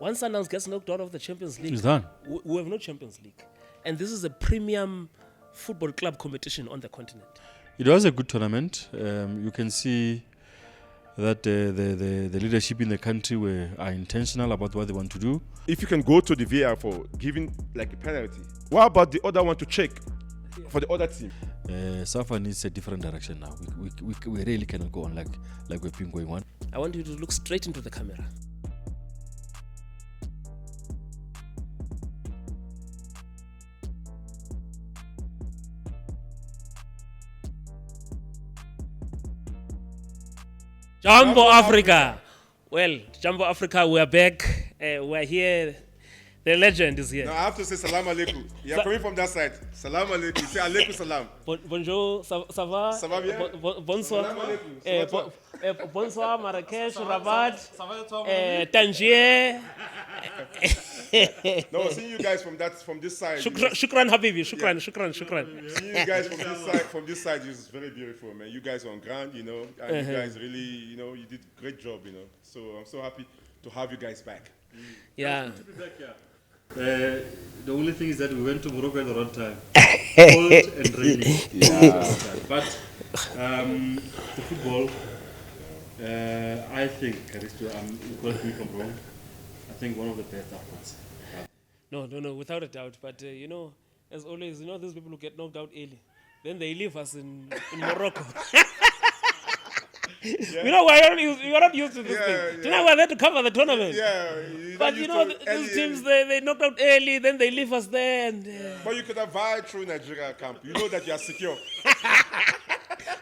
Once Sundowns gets knocked out of the Champions League, It's done. We have no Champions League. And this is a premium football club competition on the continent. It was a good tournament. You can see that the leadership in the country are intentional about what they want to do. If you can go to the VAR for giving like a penalty, what about the other one to check for the other team? SAFA needs a different direction now. We really cannot go on like we've been going on. I want you to look straight into the camera. Jumbo Africa. Well, Jumbo Africa, we are back. We are here. The legend is here. Now I have to say salam alaikum. You are coming from that side. Salam alaikum. Say alaikum salam. Bonjour, ça va? Ça va bien? Bonsoir. Salam alaikum. Bonsoir, Marrakech, Rabat, Tangier. No, seeing you guys from this side. Shukran, Habibi. Shukran. Seeing you guys from this side is very beautiful, man. You guys are on ground, and you guys really, you did a great job, So I'm so happy to have you guys back. Yeah. The only thing is that we went to Morocco at the wrong time. Cold and rainy. Yeah. But the football, I think, Karisto, correct me if I'm wrong, I think one of the best AFCONs. No, without a doubt. But, as always, these people who get knocked out early, then they leave us in Morocco. Yeah. We're not used to this thing. Yeah. We're there to cover the tournament. Yeah. But these teams, they knocked out early, then they leave us there. And, But you could have vibed through Nigeria camp. You know that you are secure.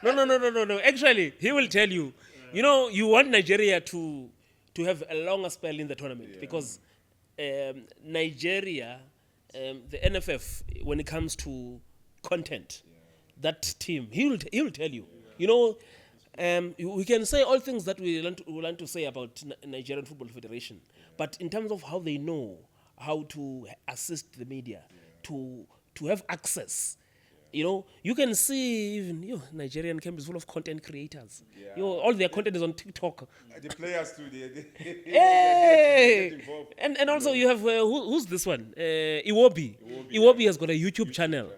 No. Actually, he will tell you. You want Nigeria to have a longer spell in the tournament because Nigeria, the NFF, when it comes to content, that team, he will tell you. We can say all things that we want to say about Nigerian Football Federation, but in terms of how they know how to assist the media, to have access, you can see even Nigerian camp is full of content creators. Yeah. All their content is on TikTok. The players too, they hey! get involved. And also you have who's this one? Iwobi. Iwobi has got a YouTube channel.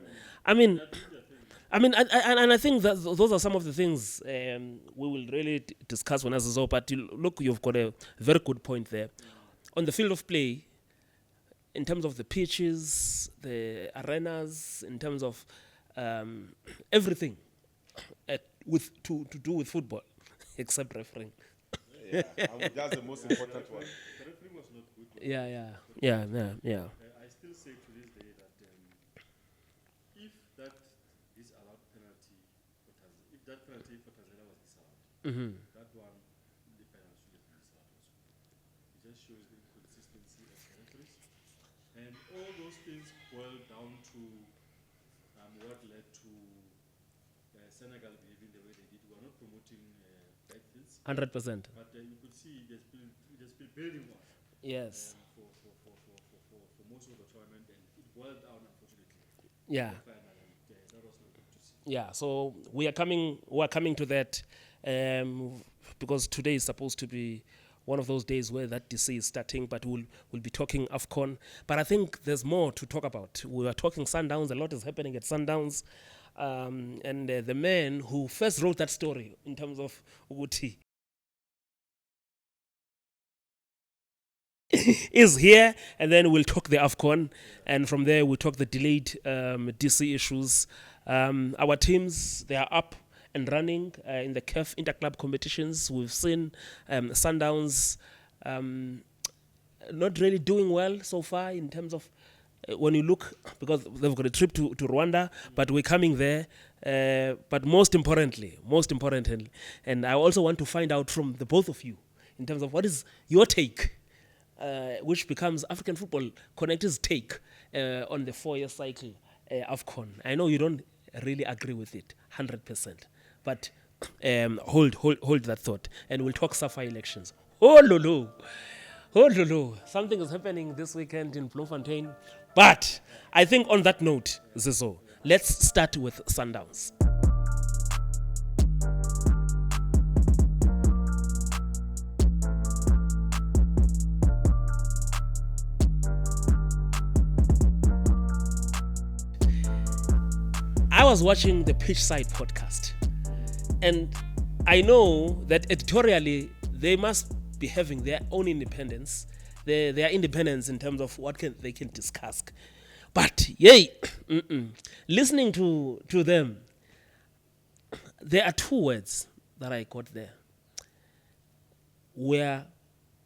I mean, I think that those are some of the things we will really discuss when as well. But look, you've got a very good point there. On the field of play, in terms of the pitches, the arenas, in terms of everything to do with football, except refereeing. Yeah, that's the most important one. The referee was not good. Yeah. I still say to this day that if that disallowed penalty, if that penalty for Tanzania was disallowed, that one, the penalty should have been disallowed also. It just shows the inconsistency of the referees. And all those things boil down to what led to Senegal behaving the way they did. We are not promoting backfields. 100%. But you could see there's been building up. Yes. For most of the tournament, and it boiled down, unfortunately. Yeah. That was not good to see. Yeah. So we are coming to that because today is supposed to be one of those days where that DC is starting, but we'll be talking AFCON. But I think there's more to talk about. We are talking Sundowns. A lot is happening at Sundowns. And the man who first wrote that story in terms of Uguti is here, and then we'll talk the AFCON, and from there we'll talk the delayed DC issues. Our teams, they are up and running in the CAF Inter-Club competitions. We've seen Sundowns not really doing well so far in terms of when you look, because they've got a trip to Rwanda, but we're coming there. But most importantly, and I also want to find out from the both of you in terms of what is your take, which becomes African Football Connect's take on the 4-year cycle AFCON. I know you don't really agree with it 100%, but hold that thought, and we'll talk SAFA elections. Oh, lolo. Something is happening this weekend in Bloemfontein. But I think on that note, Zizo, let's start with Sundowns. I was watching the Pitch Side podcast, and I know that editorially they must be having their own independence, their independence in terms of what they can discuss. But yay, listening to them, there are two words that I got there. We're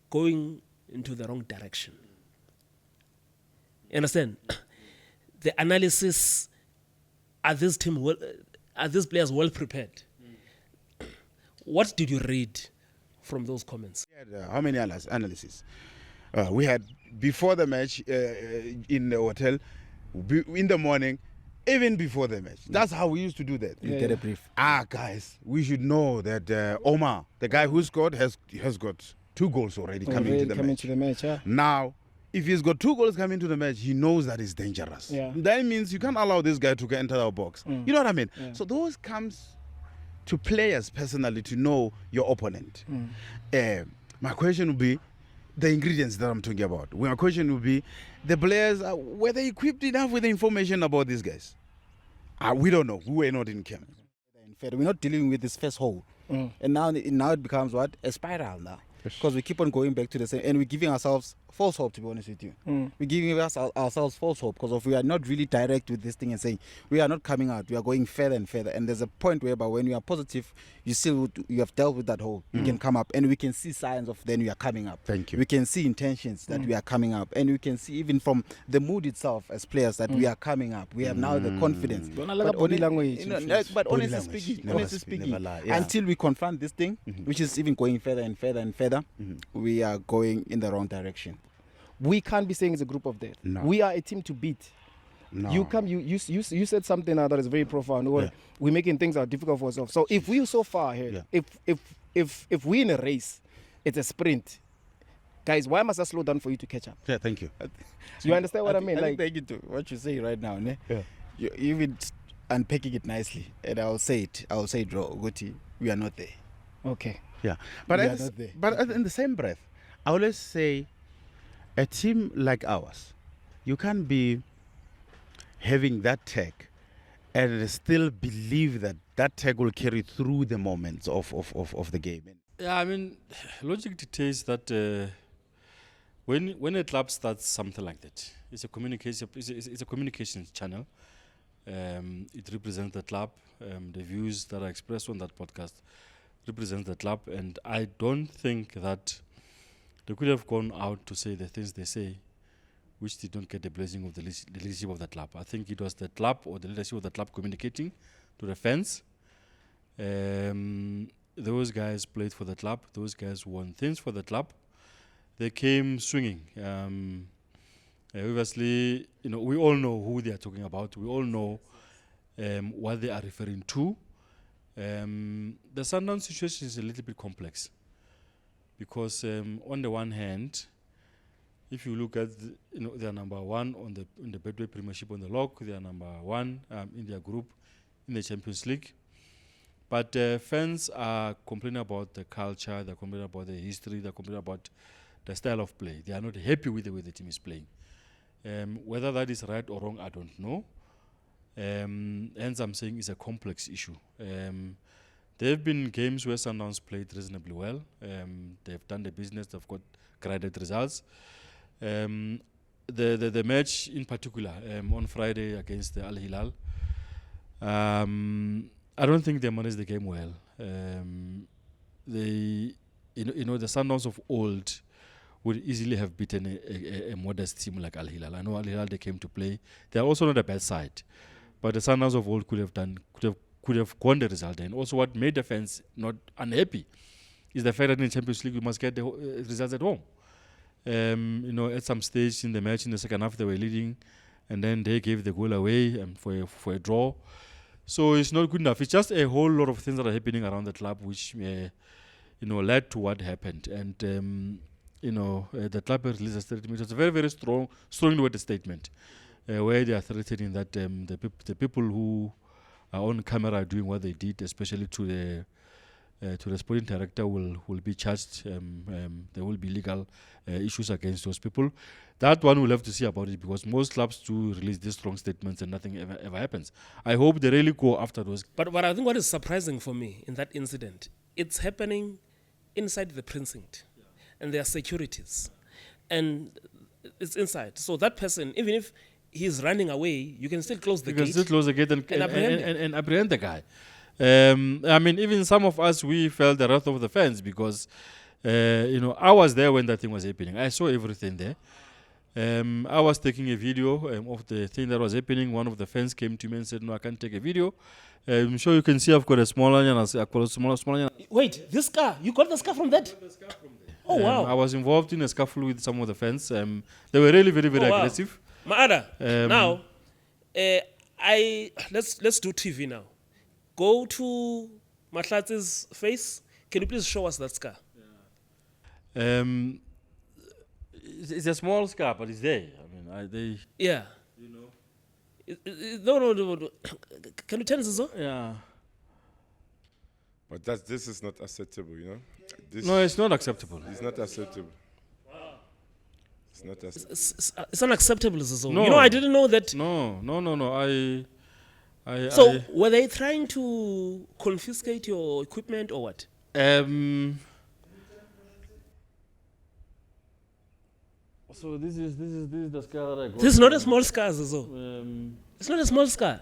going into the wrong direction. You understand? The analysis, are these players well prepared? What did you read from those comments? How many analyses? We had before the match in the hotel, in the morning, even before the match. That's how we used to do that. You get a brief. Guys, we should know that Omar, the guy who scored, has got 2 goals already coming to the match. Yeah. Now, if he's got 2 goals coming to the match, he knows that it's dangerous. Yeah. That means you can't allow this guy to enter our box. You know what I mean? Yeah. So those comes to players personally to know your opponent. My question would be the ingredients that I'm talking about. My question would be the players, were they equipped enough with the information about these guys? We don't know. We were not in camp. We're not dealing with this first hole. And now it becomes what? A spiral now. Because we keep on going back to the same, and we're giving ourselves false hope, to be honest with you. We're giving ourselves false hope because we are not really direct with this thing and saying we are not coming out, we are going further and further. And there's a point whereby when you are positive, you have dealt with that hole. You can come up, and we can see signs of then we are coming up. Thank you. We can see intentions that we are coming up, and we can see even from the mood itself as players that we are coming up. We have now the confidence. Body language. But Body honestly language. speaking, Never lie. Yeah. until we confront this thing, which is even going further and further and further, we are going in the wrong direction. We can't be saying it's a group of death. No. We are a team to beat. No. You said something that is very profound. Yeah. We're making things difficult for ourselves. So if we're so far ahead, if we're in a race, it's a sprint. Guys, why must I slow down for you to catch up? Yeah, thank you. You understand what I mean? Like, thank you to what you say right now. Ne? Yeah. You're even unpacking it nicely, and I'll say it, Guti, we are not there. Okay. Yeah, We are not there. but in the same breath, I always say, a team like ours, you can't be having that tech and still believe that that tech will carry through the moments of the game. Yeah, I mean, logic dictates that when a club starts something like that, it's a communication. It's a communication channel. It represents the club. The views that are expressed on that podcast represent the club, and I don't think that they could have gone out to say the things they say, which did not get the blessing of the leadership of the club. I think it was the club or the leadership of the club communicating to the fans. Those guys played for the club. Those guys won things for the club. They came swinging. Obviously, we all know who they are talking about. We all know what they are referring to. The Sundowns situation is a little bit complex because on the one hand, if you look at they are number 1 on the Betway Premiership on the log. They are number 1 in their group in the Champions League. But fans are complaining about the culture. They're complaining about the history. They're complaining about the style of play. They are not happy with the way the team is playing. Whether that is right or wrong, I don't know. Hence, I'm saying it's a complex issue. There have been games where Sundowns played reasonably well. They've done the business. They've got graded results. The match in particular on Friday against the Al Hilal, I don't think they managed the game well. The Sundowns of old would easily have beaten a modest team like Al Hilal. I know Al Hilal, they came to play. They are also not a bad side, but the Sundowns of old could have gone the result. And also, what made the fans not unhappy is the fact that in the Champions League we must get the results at home. At some stage in the match, in the second half, they were leading, and then they gave the goal away for a draw. So it's not good enough. It's just a whole lot of things that are happening around the club, which led to what happened. And the club released a statement. It was a very, very strongly worded statement, where they are threatening that the people who are on camera are doing what they did, especially to to the sporting director will be charged. There will be legal issues against those people. That one we'll have to see about it, because most clubs do release these strong statements and nothing ever happens. I hope they really go after those. But I think what is surprising for me in that incident, it's happening inside the precinct, and there are securities, and it's inside. So that person, even if he's running away, you can still close the gate. You can still close the gate and apprehend the guy. I mean, even some of us, we felt the wrath of the fans, because I was there when that thing was happening. I saw everything there. I was taking a video of the thing that was happening. One of the fans came to me and said, "No, I can't take a video." I'm sure you can see I've got a small onion. Wait, this scar? You got the scar from that? Oh, wow. I was involved in a scuffle with some of the fans. They were really very, very aggressive. Maada, now, let's do TV now. Go to Mahlatse's face. Can you please show us that scar? It's a small scar, but it's there. I mean, Yeah. No. Can you tell us so? Yeah. But this is not acceptable, This No, it's not acceptable. It's not acceptable. It's not acceptable. It's unacceptable, Zizo. No. I didn't know that. No. So, were they trying to confiscate your equipment or what? So this is the scar that I got. This is not a small scar, Zizo. It's not a small scar.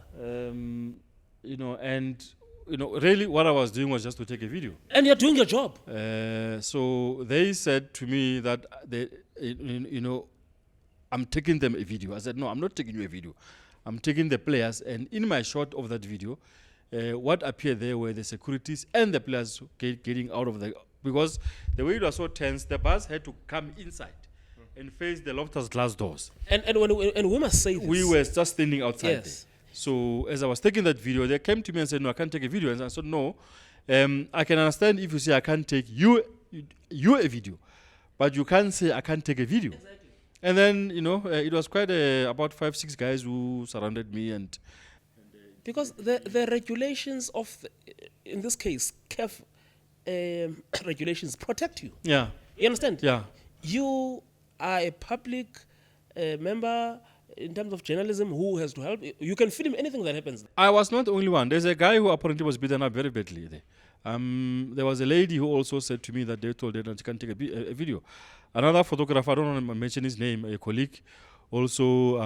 Really what I was doing was just to take a video. And you're doing your job. So they said to me that I'm taking them a video. I said, no, I'm not taking you a video. I'm taking the players, and in my shot of that video, what appeared there were the securities and the players getting out of because the way it was so tense, the bus had to come inside and face the Loftus glass doors. And we must say this. We were just standing outside Yes. there. So as I was taking that video, they came to me and said, "No, I can't take a video." And I said, "No, I can understand if you say I can't take you a video, but you can't say I can't take a video." Exactly. And then it was quite about 5-6 guys who surrounded me and. Because the regulations of, in this case, CAF regulations protect you. Yeah. You understand? Yeah. You are a public member in terms of journalism who has to help. You can film anything that happens. I was not the only one. There's a guy who apparently was beaten up very badly there. There was a lady who also said to me that they told her that she can't take a video. Another photographer, I don't want to mention his name, a colleague, also,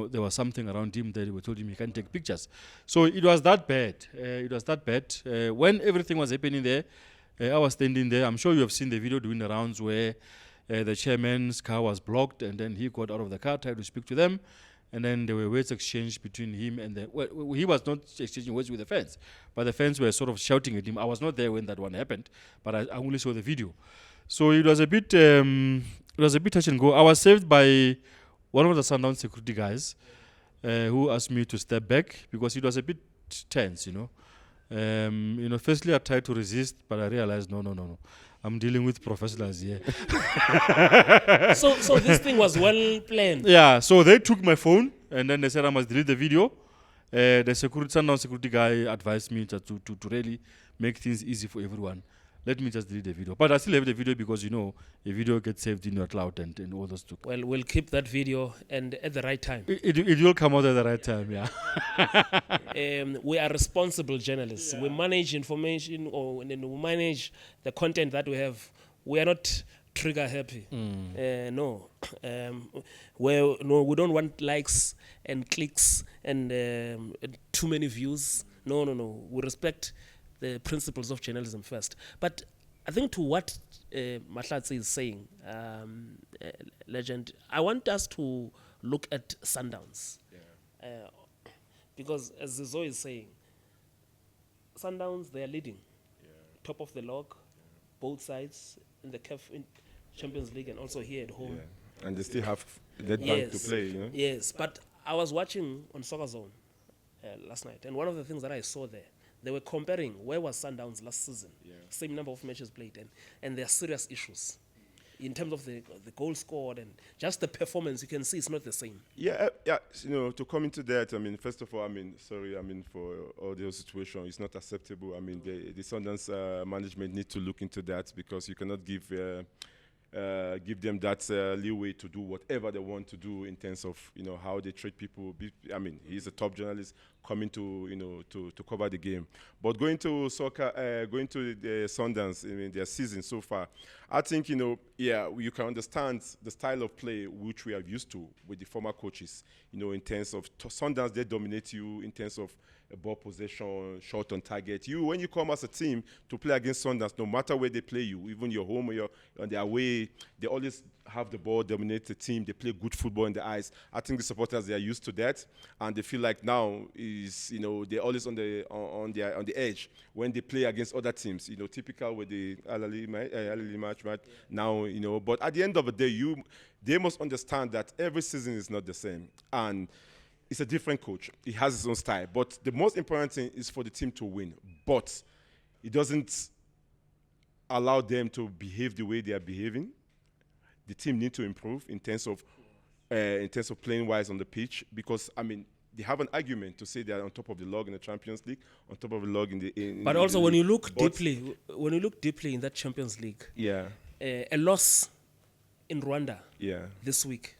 there was something around him that they told him he can't take pictures. So it was that bad. When everything was happening there, I was standing there. I'm sure you have seen the video doing the rounds where the chairman's car was blocked, and then he got out of the car, tried to speak to them, and then there were words exchanged between him and he was not exchanging words with the fans, but the fans were sort of shouting at him. I was not there when that one happened, but I only saw the video. So it was a bit touch and go. I was saved by one of the Sundowns security guys who asked me to step back because it was a bit tense, Firstly, I tried to resist, but I realized, no. I'm dealing with professionals here. So this thing was well planned. Yeah, so they took my phone and then they said I must delete the video. The Sundowns security guy advised me to really make things easy for everyone. Let me just delete the video. But I still have the video because, a video gets saved in your cloud and all those two. Well, we'll keep that video and at the right time. It will come out at the right time, yeah. We are responsible journalists. Yeah. We manage information and then we manage the content that we have. We are not trigger happy. No. We don't want likes and clicks and too many views. No. We respect the principles of journalism first. But I think to what Mahlatse is saying, Legend, I want us to look at Sundowns. Yeah. Because as Zizo is saying, Sundowns, they are leading. Yeah. Top of the log, both sides, in the CAF Champions League and also here at home. Yeah. And they still have that bank to play, Yes, but I was watching on Soccer Zone last night, and one of the things that I saw there, they were comparing where was Sundowns last season, same number of matches played, and there are serious issues. in terms of the goal scored and just the performance, you can see it's not the same. Yeah, to come into that, I mean, first of all, for all the situation, it's not acceptable. I mean, the Sundowns management need to look into that, because you cannot give them that leeway to do whatever they want to do in terms of how they treat people. He's a top journalist coming to to cover the game. But going to soccer, going to the Sundowns in their season so far, I think you can understand the style of play which we are used to with the former coaches. In terms of Sundowns, they dominate you in terms of ball possession, shot on target. When you come as a team to play against Sundowns, no matter where they play you, even your home or on their away, they always have the ball, dominate the team. They play good football in the ice. I think the supporters, they are used to that, and they feel like now is they're always on the edge when they play against other teams. Typical with the Al Ahly match right now. But at the end of the day, they must understand that every season is not the same, and it's a different coach. He has his own style. But the most important thing is for the team to win. But it doesn't allow them to behave the way they are behaving. The team need to improve in terms of playing wise on the pitch, because they have an argument to say they are on top of the log in the Champions League, on top of the log in the. But also, when you look deeply in that Champions League, a loss in Rwanda, this week,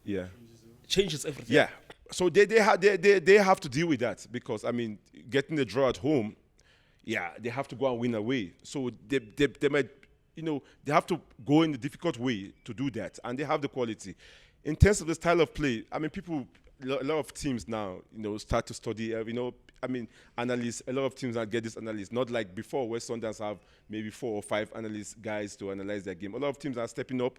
changes everything. Yeah. So they have to deal with that, because getting the draw at home, they have to go and win away. So they might they have to go in a difficult way to do that, and they have the quality. In terms of the style of play, a lot of teams now start to study. Analysts. A lot of teams now get this analysis, not like before, where Sundowns have maybe 4 or 5 analyst guys to analyze their game. A lot of teams are stepping up,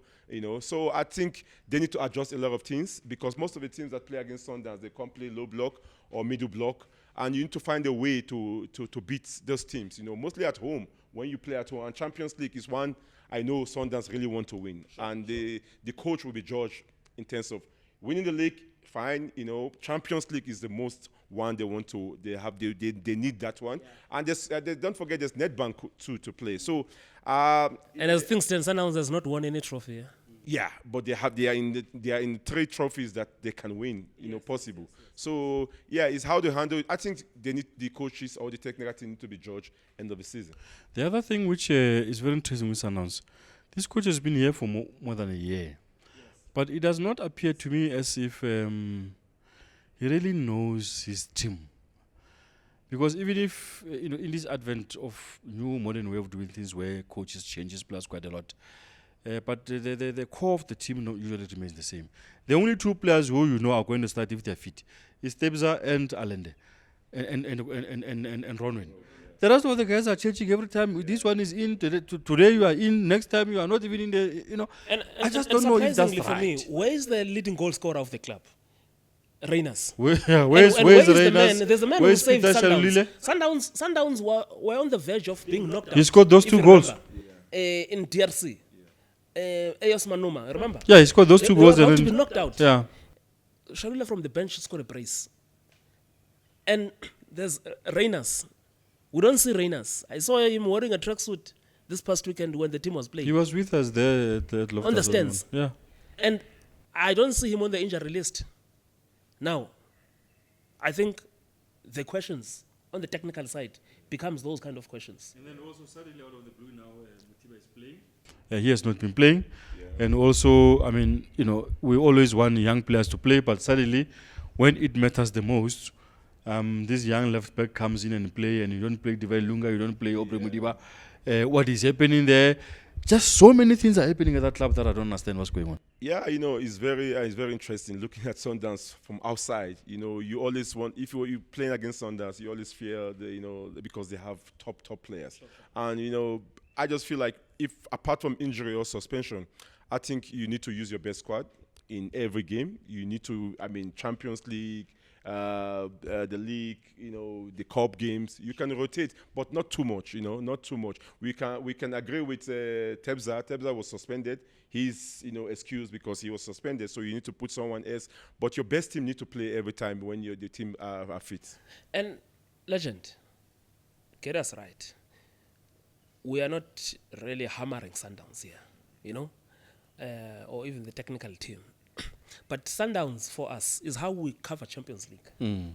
So I think they need to adjust a lot of things, because most of the teams that play against Sundowns, they come play low block or middle block, and you need to find a way to beat those teams. Mostly at home. When you play at home, and Champions League is one I know Sundowns really want to win, and the coach will be judged in terms of winning the league. Fine, Champions League is the most one they want to. They need that one, and they don't forget there's Netbank to play. So, and as things stand, Sundowns has not won any trophy. Yeah? Yeah, but they are in 3 trophies that they can win. Possible. So it's how they handle it. I think they need the coaches or the technical team need to be judged end of the season. The other thing which is very interesting with Sundowns, this coach has been here for more than a year. But it does not appear to me as if he really knows his team. Because even if, in this advent of new modern way of doing things where coaches changes players quite a lot, but the core of the team usually remains the same. The only 2 players who are going to start if they're fit is Tebza and Allende and Ronwen. The rest of the guys are changing every time. This one is in today. You are in. Next time you are not even in the. And I just don't know if that's for right. me, where is the leading goal scorer of the club? Reyners. Where's Reyners? the man? There's a man where's who saved Peter Sundowns. Sundowns were on the verge of being knocked out. He scored those 2 goals. In DRC. Ayos Manuma, remember? Yeah, he scored those 2 goals. They were about to be knocked out. Yeah. Sharula from the bench scored a brace. And there's Reyners. We don't see Reyners. I saw him wearing a tracksuit this past weekend when the team was playing. He was with us there at Loftus. On the stands. Yeah. And I don't see him on the injury list. Now, I think the questions on the technical side becomes those kind of questions. And then also suddenly out of the blue now, Mutiba is playing. He has not been playing. Yeah. And also, we always want young players to play, but suddenly, when it matters the most, this young left back comes in and play, and you don't play Divai Lunga, you don't play Obre Mutiba. What is happening there? Just so many things are happening at that club that I don't understand what's going on. Yeah, it's very interesting looking at Sundowns from outside. You always want, if you're playing against Sundowns, you always fear because they have top players. And I just feel like if apart from injury or suspension, I think you need to use your best squad in every game. You need to, Champions League, the league, the cup games. You can rotate, but not too much. Not too much. We can agree with Tebza. Tebza was suspended. He's excused because he was suspended. So you need to put someone else. But your best team need to play every time when the team are fit. And Legend, get us right. We are not really hammering Sundowns here. or even the technical team. But Sundowns for us is how we cover Champions League.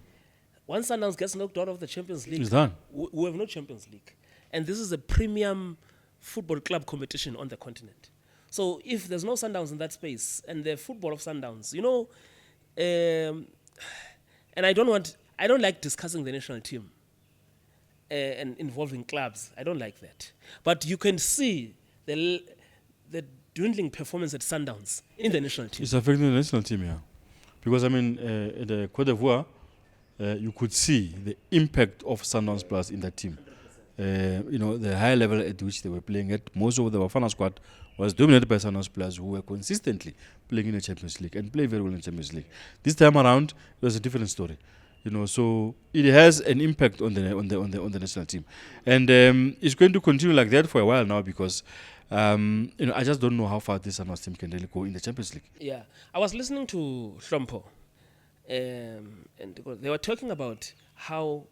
Once Sundowns gets knocked out of the Champions League, It's done. we have no Champions League. And this is a premium football club competition on the continent. So if there's no Sundowns in that space, and the football of Sundowns, and I don't like discussing the national team and involving clubs. I don't like that. But you can see the dwindling performance at Sundowns in the national team. It's affecting the national team, yeah. Because, at the Cote d'Ivoire, you could see the impact of Sundowns Plus in that team. The high level at which they were playing at. Most of the Bafana squad was dominated by Sundowns players who were consistently playing in the Champions League and play very well in the Champions League. This time around, it was a different story. So it has an impact on the national team, and it's going to continue like that for a while now because I just don't know how far this Sundowns team can really go in the Champions League. Yeah, I was listening to Shlompo, and they were talking about how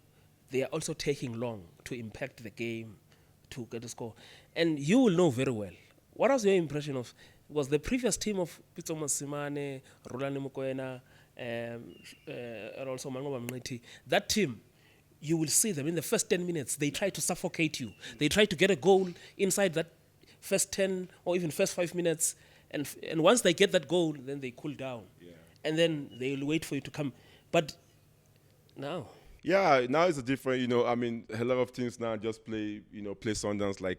they are also taking long to impact the game, to get a score, and you will know very well. What was your impression of? Was the previous team of Pitso Masimane, Rulani Mukwena, and also Mangoba Mngiti, that team, you will see them in the first 10 minutes. They try to suffocate you. They try to get a goal inside that first 10 or even first 5 minutes. And once they get that goal, then they cool down. Yeah. And then they'll wait for you to come. But now... Yeah, now it's a different, a lot of teams now just play Sundowns like,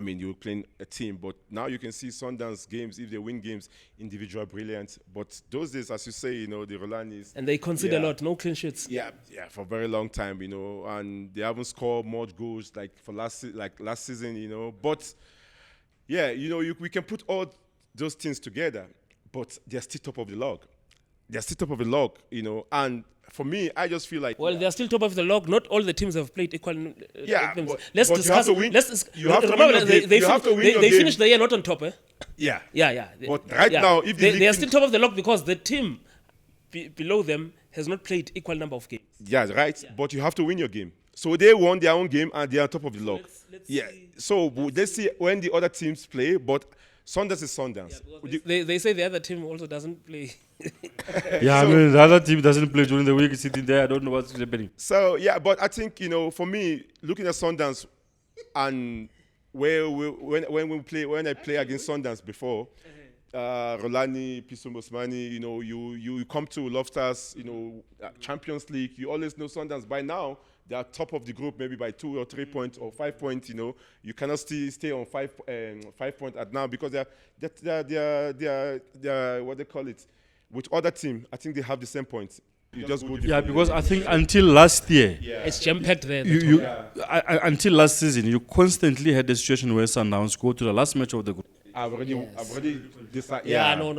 you're playing a team, but now you can see Sundowns games, if they win games, individual brilliant. But those days, as you say, the Rolanis. And they concede a lot, no clean sheets. Yeah, for a very long time, and they haven't scored much goals like last season, But, yeah, we can put all those things together, but they're still top of the log. And for me, I just feel like... Well, they're still top of the log. Not all the teams have played equal games. Let's discuss... You have to win your game. They finished the year not on top, eh? Yeah. But now, if they are still top of the log because the team below them has not played equal number of games. Yeah, right. Yeah. But you have to win your game. So they won their own game and they are on top of the log. Let's see. So let's see when the other teams play, but Sundowns is Sundowns. Yeah, they say the other team also doesn't play. The other team doesn't play during the week, sitting there. I don't know what's happening. So, but I think, for me, looking at Sundowns and when I play against Sundowns before, Rolani, Pitso Mosmani, you come to Loftus, Champions League, you always know Sundowns. By now, they are top of the group, maybe by 2 or 3 points or 5 points. You cannot still stay on 5 points at now because they're what they call it. With other team, I think they have the same points. You just go. Yeah, because I think until last year, it's jam-packed there. Until last season, you constantly had the situation where Sundowns go to the last match of the group. I've already decided. No.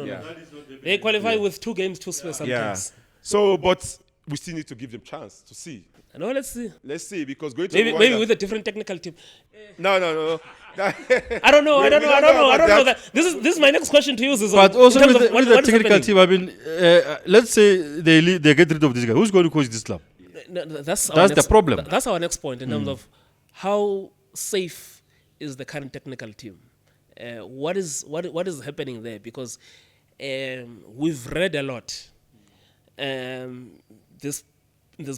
They qualify with 2 games to spare sometimes. Yeah. So, but we still need to give them chance to see. No, let's see. Let's see, because going to maybe with a different technical team. No. I don't know that. This is my next question to you. But also with the technical team, let's say they get rid of this guy. Who's going to coach this club? That's the problem. That's our next point in terms of how safe is the current technical team. What is happening there? Because we've read a lot this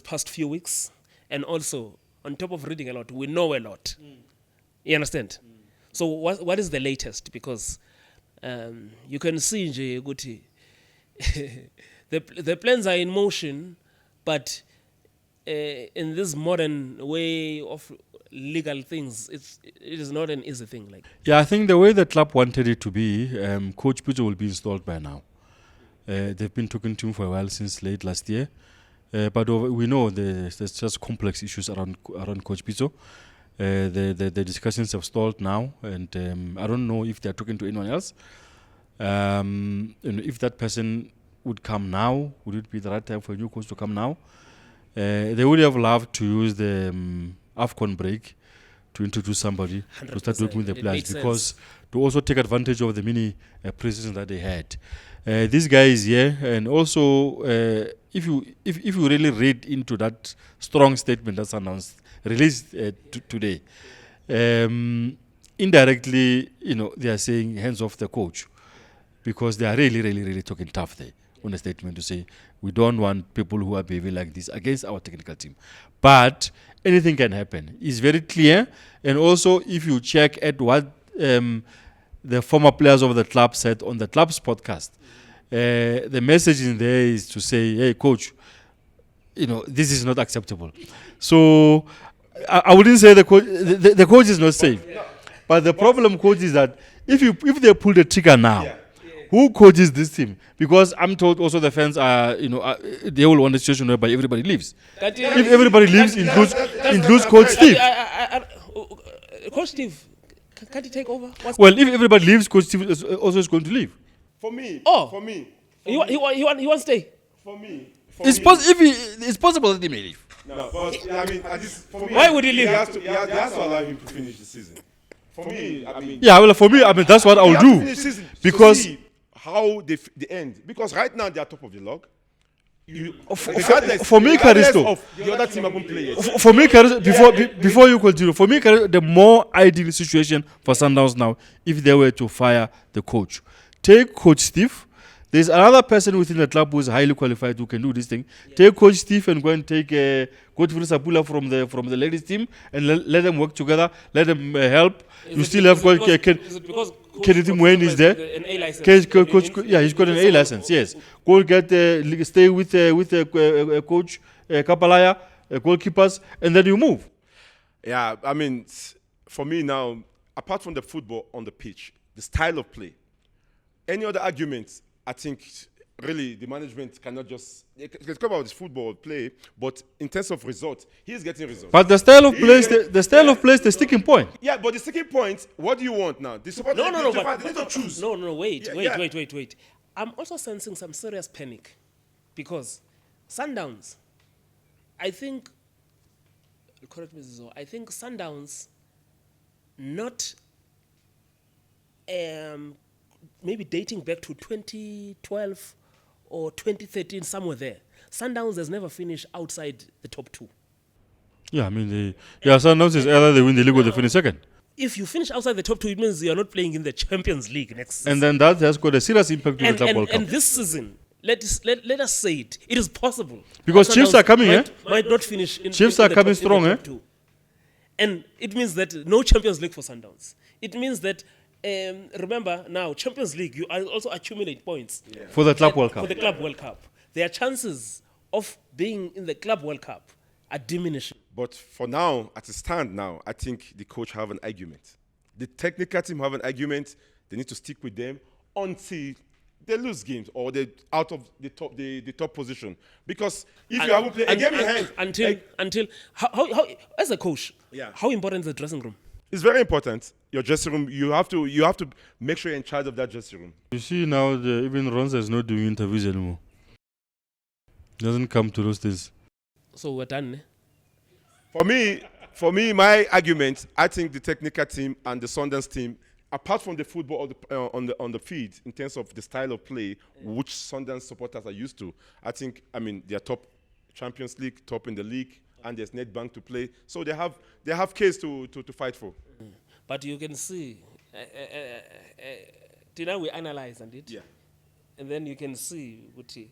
past few weeks, and also on top of reading a lot, we know a lot. You understand? So what is the latest? Because you can see nje ukuthi the plans are in motion, but in this modern way of legal things, it is not an easy thing. I think the way the club wanted it to be, Coach Pitso will be installed by now. They've been talking to him for a while, since late last year. But we know there's just complex issues around Coach Pitso. The discussions have stalled now, and I don't know if they're talking to anyone else. If that person would come now, would it be the right time for a new coach to come now? They would have loved to use the AFCON break to introduce somebody to start working with the players, because to also take advantage of the mini pre-season that they had. This guy is here, and also if you really read into that strong statement that's announced, released today, indirectly, they are saying hands off the coach. because they are really, really, really talking tough there on a statement to say we don't want people who are behaving like this against our technical team. But anything can happen. It's very clear. And also, if you check at what the former players of the club said on the club's podcast, the message in there is to say, hey, coach, this is not acceptable. So I wouldn't say the coach is not safe. But the problem, coach, is that if they pull the trigger now, who coaches this team? Because I'm told also the fans are, they will want a situation whereby everybody leaves. If everybody leaves, includes Coach Steve. Coach Steve, can't he take over? Well, if everybody leaves, Coach Steve is also going to leave. For me, he won't stay. For me, It's possible that he may leave. no, but I mean, for me, Why would he leave? He has to allow him to finish the season. For me, I mean, Yeah, well, for me, that's what I will do. finish season Because- to see how they end, because right now they are top of the log. For me, Karisto, of the other team haven't played yet. for me, Karisto, before you continue, for me, Karisto, the more ideal situation for Sundowns now, if they were to fire the coach, take Coach Steve. There's another person within the club who is highly qualified who can do this thing. Take Coach Steve and go and take Coach Sapula from the ladies team and let them work together. Let them help. You still have Kennedy Mwen is there. An A license. Coach, yeah, he's got an A license. Yes, go get stay with Coach Kapalaya, goalkeepers, and then you move. Yeah, I mean, for me now, apart from the football on the pitch, the style of play, any other arguments, I think really the management cannot just let's talk about this football play, but in terms of results, he's getting results. But the style of play, is the sticking point. Yeah, but the second point, what do you want now? The support No, they need to choose. No, wait. Yeah. Wait. I'm also sensing some serious panic because Sundowns, I think, correct me, Zizo, I think Sundowns not maybe dating back to 2012 or 2013, somewhere there. Sundowns has never finished outside the top two. Yeah, I mean, Sundowns is either they win the league or they finish second. If you finish outside the top two, it means you're not playing in the Champions League next season. And then that has got a serious impact on the Club World Cup. And this season, let us say it is possible. Because Chiefs are coming, might not finish in Chiefs in are the coming top- in the strong, top two. And it means that no Champions League for Sundowns. It means that, remember now, Champions League, you also accumulate points. For the Club World Cup. For the Club World Cup. Their chances of being in the Club World Cup are diminishing. But for now, at the stand now, I think the coach have an argument. The technical team have an argument. They need to stick with them until they lose games or they're out of the top position. Because if you haven't played a game in hand, until how as a coach, Yeah. how important is the dressing room? it's very important. Your dressing room, you have to make sure you're in charge of that dressing room. You see now, even Ronza is not doing interviews anymore. Doesn't come to those days. So we're done. For me, my argument, I think the technical team and the Sundowns team, apart from the football on the field, in terms of the style of play, which Sundowns supporters are used to, I think, they are top Champions League, top in the league, and there's Nedbank to play, so they have case to fight for. But you can see, now we analyze and it, Yeah. and then you can see, Uti,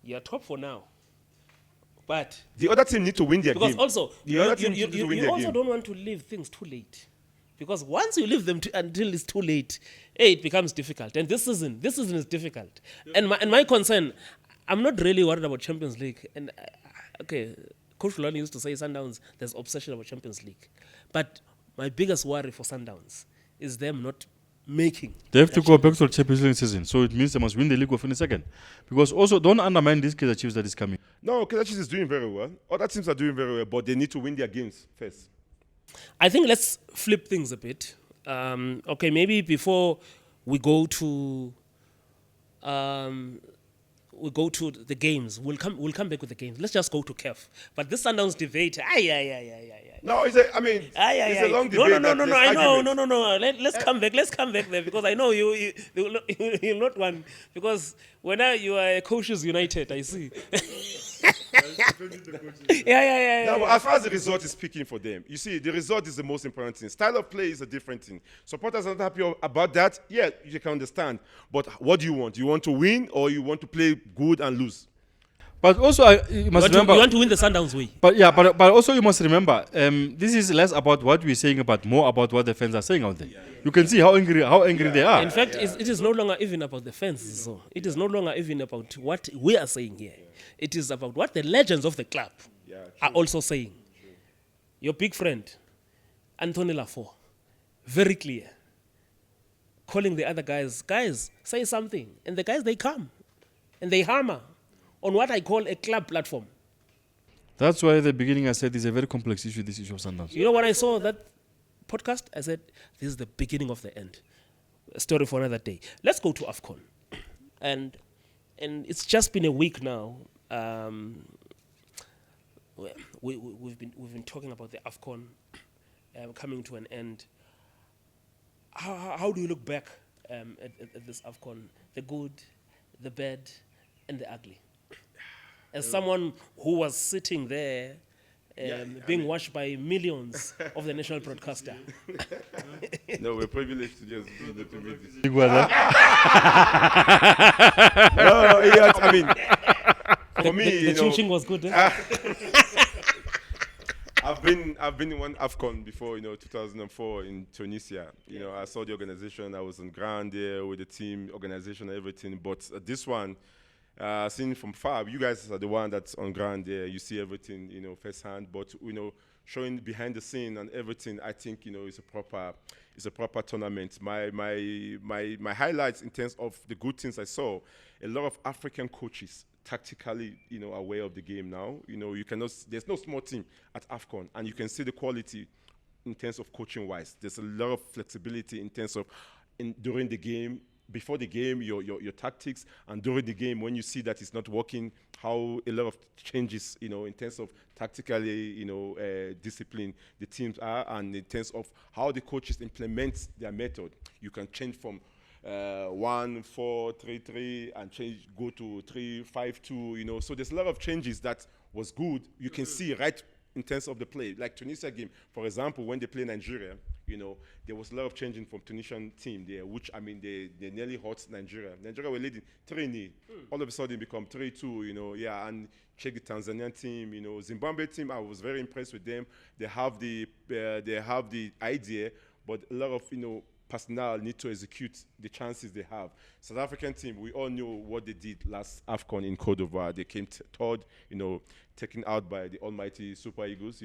you're top for now. But The other team need to win their because game. also The other team need to win you their also game. don't want to leave things too late, because once you leave them until it's too late, it becomes difficult. And this season is difficult. And my concern, I'm not really worried about Champions League. And okay, Coach Fulani used to say Sundowns, there's obsession about Champions League, but my biggest worry for Sundowns is them not making. They have to go back to the Champions League season. So it means they must win the league or finish second. Because also, don't undermine this Kaizer Chiefs that is coming. No, Kaizer Chiefs is doing very well. Other teams are doing very well, but they need to win their games first. I think let's flip things a bit. Okay, maybe before we go to the games, we'll come back with the games. Let's just go to CAF. But this Sundowns debate, No, it's a long debate. No. I know, no. Let's come back. Let's come back there, because I know you'll not want, because when you are a Coaches United, I see. No, but as far as the result is speaking for them, you see, the result is the most important thing. Style of play is a different thing. Supporters are not happy about that. Yeah, you can understand. But what do you want? You want to win or you want to play good and lose? But also, you must remember. You want to win the Sundowns way. But yeah, but also you must remember, this is less about what we're saying, but more about what the fans are saying out there. You can see how angry they are. In fact, it is no longer even about the fans. So it is no longer even about what we are saying here. It is about what the legends of the club are also saying. Your big friend, Anthony Lafont, very clear, calling the other guys, say something. And the guys, they come and they hammer on what I call a club platform. That's why at the beginning I said it's a very complex issue, this issue of Sundowns. You know, when I saw that podcast, I said, this is the beginning of the end. A story for another day. Let's go to AFCON. And it's just been a week now. We've been talking about the AFCON coming to an end. How do you look back at this AFCON? The good, the bad, and the ugly? As someone who was sitting there being watched by millions of the national broadcaster. No, we're privileged to just do the privilege. Big weather. I mean, for me, the ching was good. I've been in one AFCON before, 2004 in Tunisia. I saw the organization. I was on ground there with the team, organization, and everything. But this one, seen from far, you guys are the one that's on ground there. You see everything, firsthand. But showing behind the scene and everything, I think it's a proper tournament. My highlights in terms of the good things I saw, a lot of African coaches tactically, aware of the game now. You cannot. There's no small team at AFCON, and you can see the quality in terms of coaching wise. There's a lot of flexibility in terms of during the game. Before the game, your tactics, and during the game, when you see that it's not working, how a lot of changes, in terms of tactically, discipline the teams are, and in terms of how the coaches implement their method. You can change from 1-4-3-3 and go to 3-5-2. So there's a lot of changes that was good. You can see right in terms of the play, like Tunisia game, for example, when they play Nigeria. There was a lot of changing from Tunisian team there, which, they nearly hurt Nigeria. Nigeria were leading 3-0. All of a sudden become 3-2, and check the Tanzanian team, Zimbabwe team, I was very impressed with them. They have the idea, but a lot of, personnel need to execute the chances they have. South African team, we all know what they did last AFCON in Côte d'Ivoire. They came third, taken out by the almighty Super Eagles,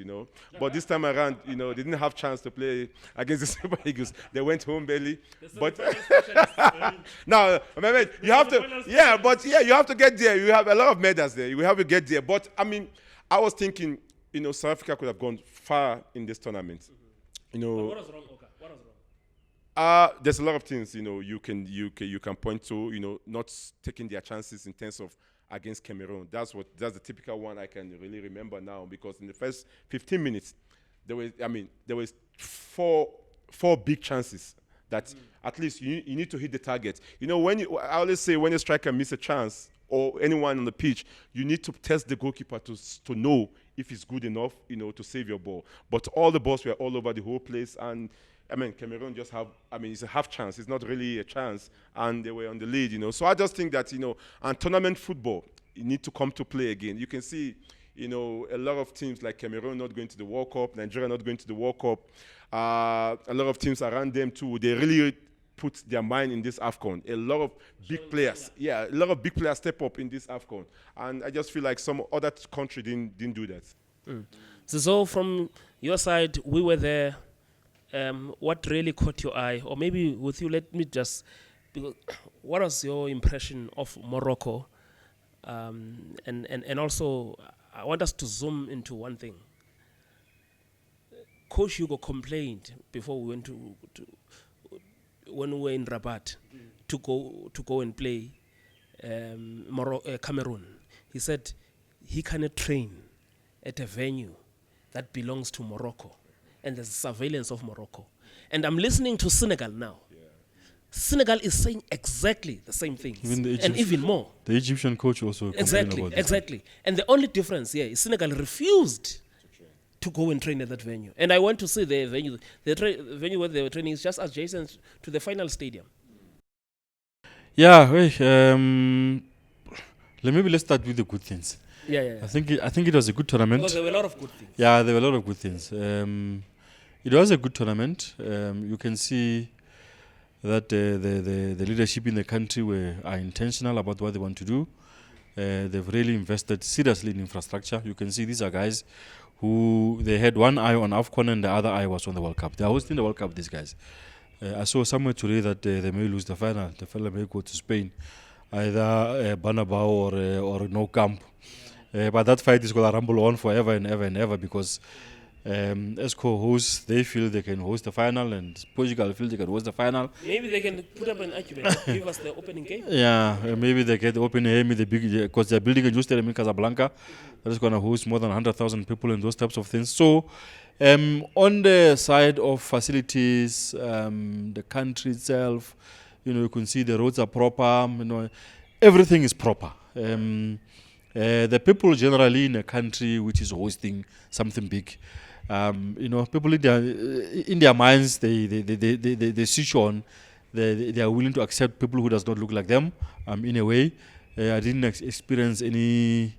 But this time around, they didn't have chance to play against the Super Eagles. They went home barely. But now, you have to, you have to get there. You have a lot of medals there. You have to get there. But I was thinking, South Africa could have gone far in this tournament. But what was wrong, Oka? What was wrong? There's a lot of things you can point to, not taking their chances in terms of against Cameroon. That's the typical one I can really remember now, because in the first 15 minutes there was four big chances that at least you need to hit the target. I always say when a striker miss a chance or anyone on the pitch, you need to test the goalkeeper to know if he's good enough, to save your ball. But all the balls were all over the whole place, and Cameroon just it's a half chance. It's not really a chance, and they were on the lead, So I just think that, and tournament football, you need to come to play again. You can see, a lot of teams like Cameroon not going to the World Cup, Nigeria not going to the World Cup. A lot of teams around them too. They really put their mind in this AFCON. A lot of big players, step up in this AFCON, and I just feel like some other country didn't do that. So from your side, we were there. What really caught your eye, or maybe with you, let me just, what was your impression of Morocco? And also, I want us to zoom into one thing. Coach Hugo complained before we went to when we were in Rabat to go and play Cameroon. He said he cannot train at a venue that belongs to Morocco, and there's surveillance of Morocco. And I'm listening to Senegal now. Senegal is saying exactly the same things, Even the and Egypt- even more. The Egyptian coach also complained about this. Exactly. And the only difference here is Senegal refused to go and train at that venue. And I went to see the venue. The venue where they were training is just adjacent to the final stadium. Yeah, let's start with the good things. Yeah. I think it was a good tournament. Because there were a lot of good things. Yeah, there were a lot of good things. It was a good tournament. You can see that the leadership in the country are intentional about what they want to do. They've really invested seriously in infrastructure. You can see these are guys who they had one eye on AFCON and the other eye was on the World Cup. They are hosting the World Cup, these guys. I saw somewhere today that they may lose the final. The final may go to Spain, either Banabao or No Camp. But that fight is going to rumble on forever and ever and ever because as co-hosts, they feel they can host the final and Portugal feel they can host the final. Maybe they can put up an argument, give us the opening game. Yeah, maybe they get the opening game because they're building a new stadium in Casablanca that is going to host more than 100,000 people and those types of things. So, on the side of facilities, the country itself, you can see the roads are proper. Everything is proper. The people generally in a country which is hosting something big, people in their minds they switch on. They are willing to accept people who does not look like them. In a way, I didn't experience any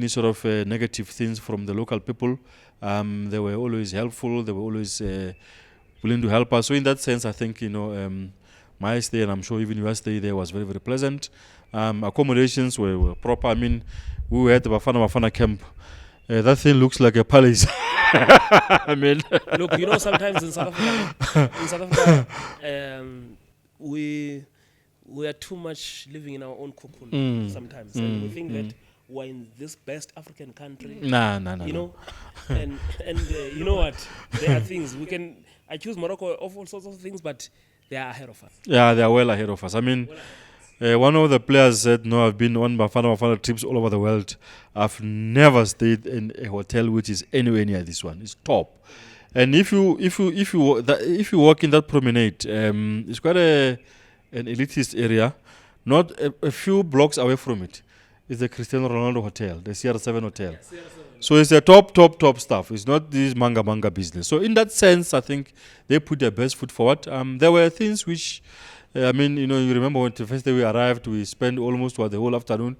sort of negative things from the local people. They were always helpful. They were always willing to help us. So in that sense, I think my stay, and I'm sure even your stay there, was very, very pleasant. Accommodations were proper. I mean, we were at the Bafana camp. That thing looks like a palace. I mean, look, sometimes in South Africa, we are too much living in our own cocoon sometimes, and we think that we're in this best African country. Nah. And you know what? There are things we can accuse Morocco of all sorts of things, but they are ahead of us. Yeah, they are well ahead of us. I mean, one of the players said, "No, I've been on Bafana trips all over the world. I've never stayed in a hotel which is anywhere near this one. It's top." And if you walk in that promenade, it's quite an elitist area. Not a few blocks away from it is the Cristiano Ronaldo Hotel, the CR7 Hotel. So it's a top stuff. It's not this manga business. So in that sense, I think they put their best foot forward. There were things which, you remember when the first day we arrived, we spent almost the whole afternoon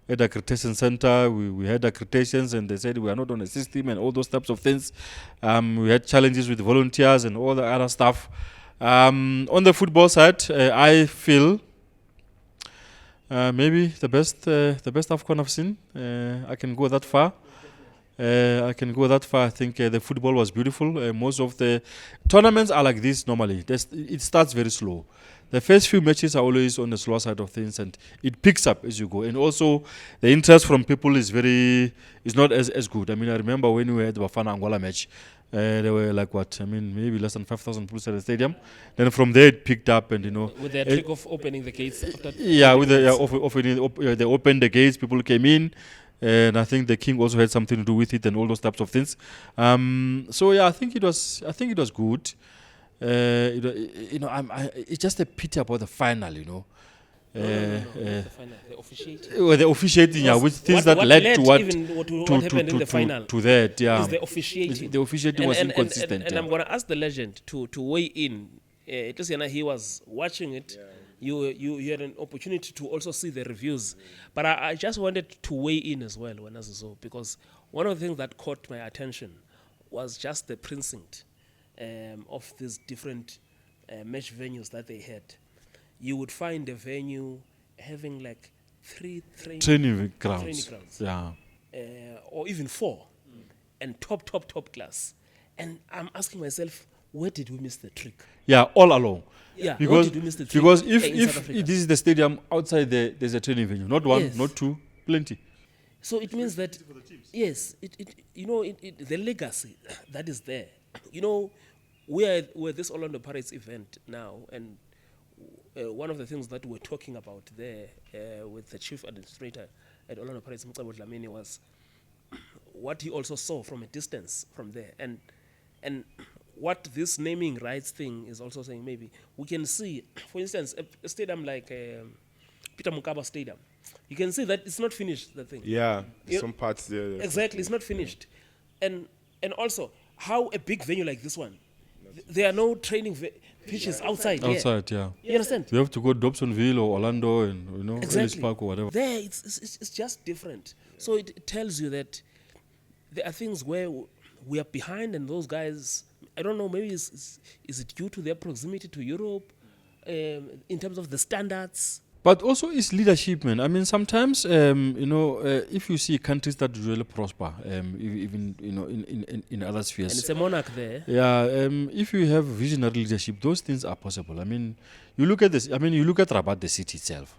at the accreditation center. We had accreditations and they said we are not on a system and all those types of things. We had challenges with volunteers and all the other stuff. On the football side, I feel maybe the best AFCON I've seen. I can go that far. I think the football was beautiful. Most of the tournaments are like this normally. It starts very slow. The first few matches are always on the slower side of things, and it picks up as you go. And also, the interest from people is not as good. I mean, I remember when we were at the Bafana Angola match, there were maybe less than 5,000 people at the stadium. Then from there it picked up, and with the trick of opening the gates. They opened the gates, people came in. And I think the king also had something to do with it and all those types of things. I think it was good. It's just a pity about the final, The final, the officiating. The officiating, with things that led to what happened in the final. To that, is the officiating. The officiating was inconsistent. And I'm going to ask the legend to weigh in. At least he was watching it. Yeah. You had an opportunity to also see the reviews. But I just wanted to weigh in as well when I saw, because one of the things that caught my attention was just the precinct of these different match venues that they had. You would find a venue having like 3 training grounds. Yeah. Or even 4. And top class. And I'm asking myself, where did we miss the trick? Yeah, all along. Yeah, because did we miss the trick? Because if this is the stadium, outside there's a training venue. Not one, yes. Not two, plenty. So it means that, yes, the legacy that is there. We're this Orlando Pirates event now, and one of the things that we're talking about there with the chief administrator at Orlando Pirates, Mcabo Dlamini, was what he also saw from a distance from there. And what this naming rights thing is also saying, maybe we can see, for instance, a stadium like Peter Mokaba Stadium. You can see that it's not finished, the thing. Yeah, You- some parts there. Exactly, it's not finished. And also, how a big venue like this one, there are no training pitches outside. Outside, yeah. You understand? You have to go Dobsonville or Orlando and, you know, Ellis Exactly. Park or whatever. There, it's just different. So it tells you that there are things where we are behind, and those guys, I don't know, maybe is it due to their proximity to Europe, in terms of the standards? But also it's leadership, man. I mean, sometimes, you know, if you see countries that really prosper, even, you know, in other And spheres. it's a monarch there. Yeah, if you have visionary leadership, those things are possible. I mean, you look at this. I mean, you look at Rabat, the city itself.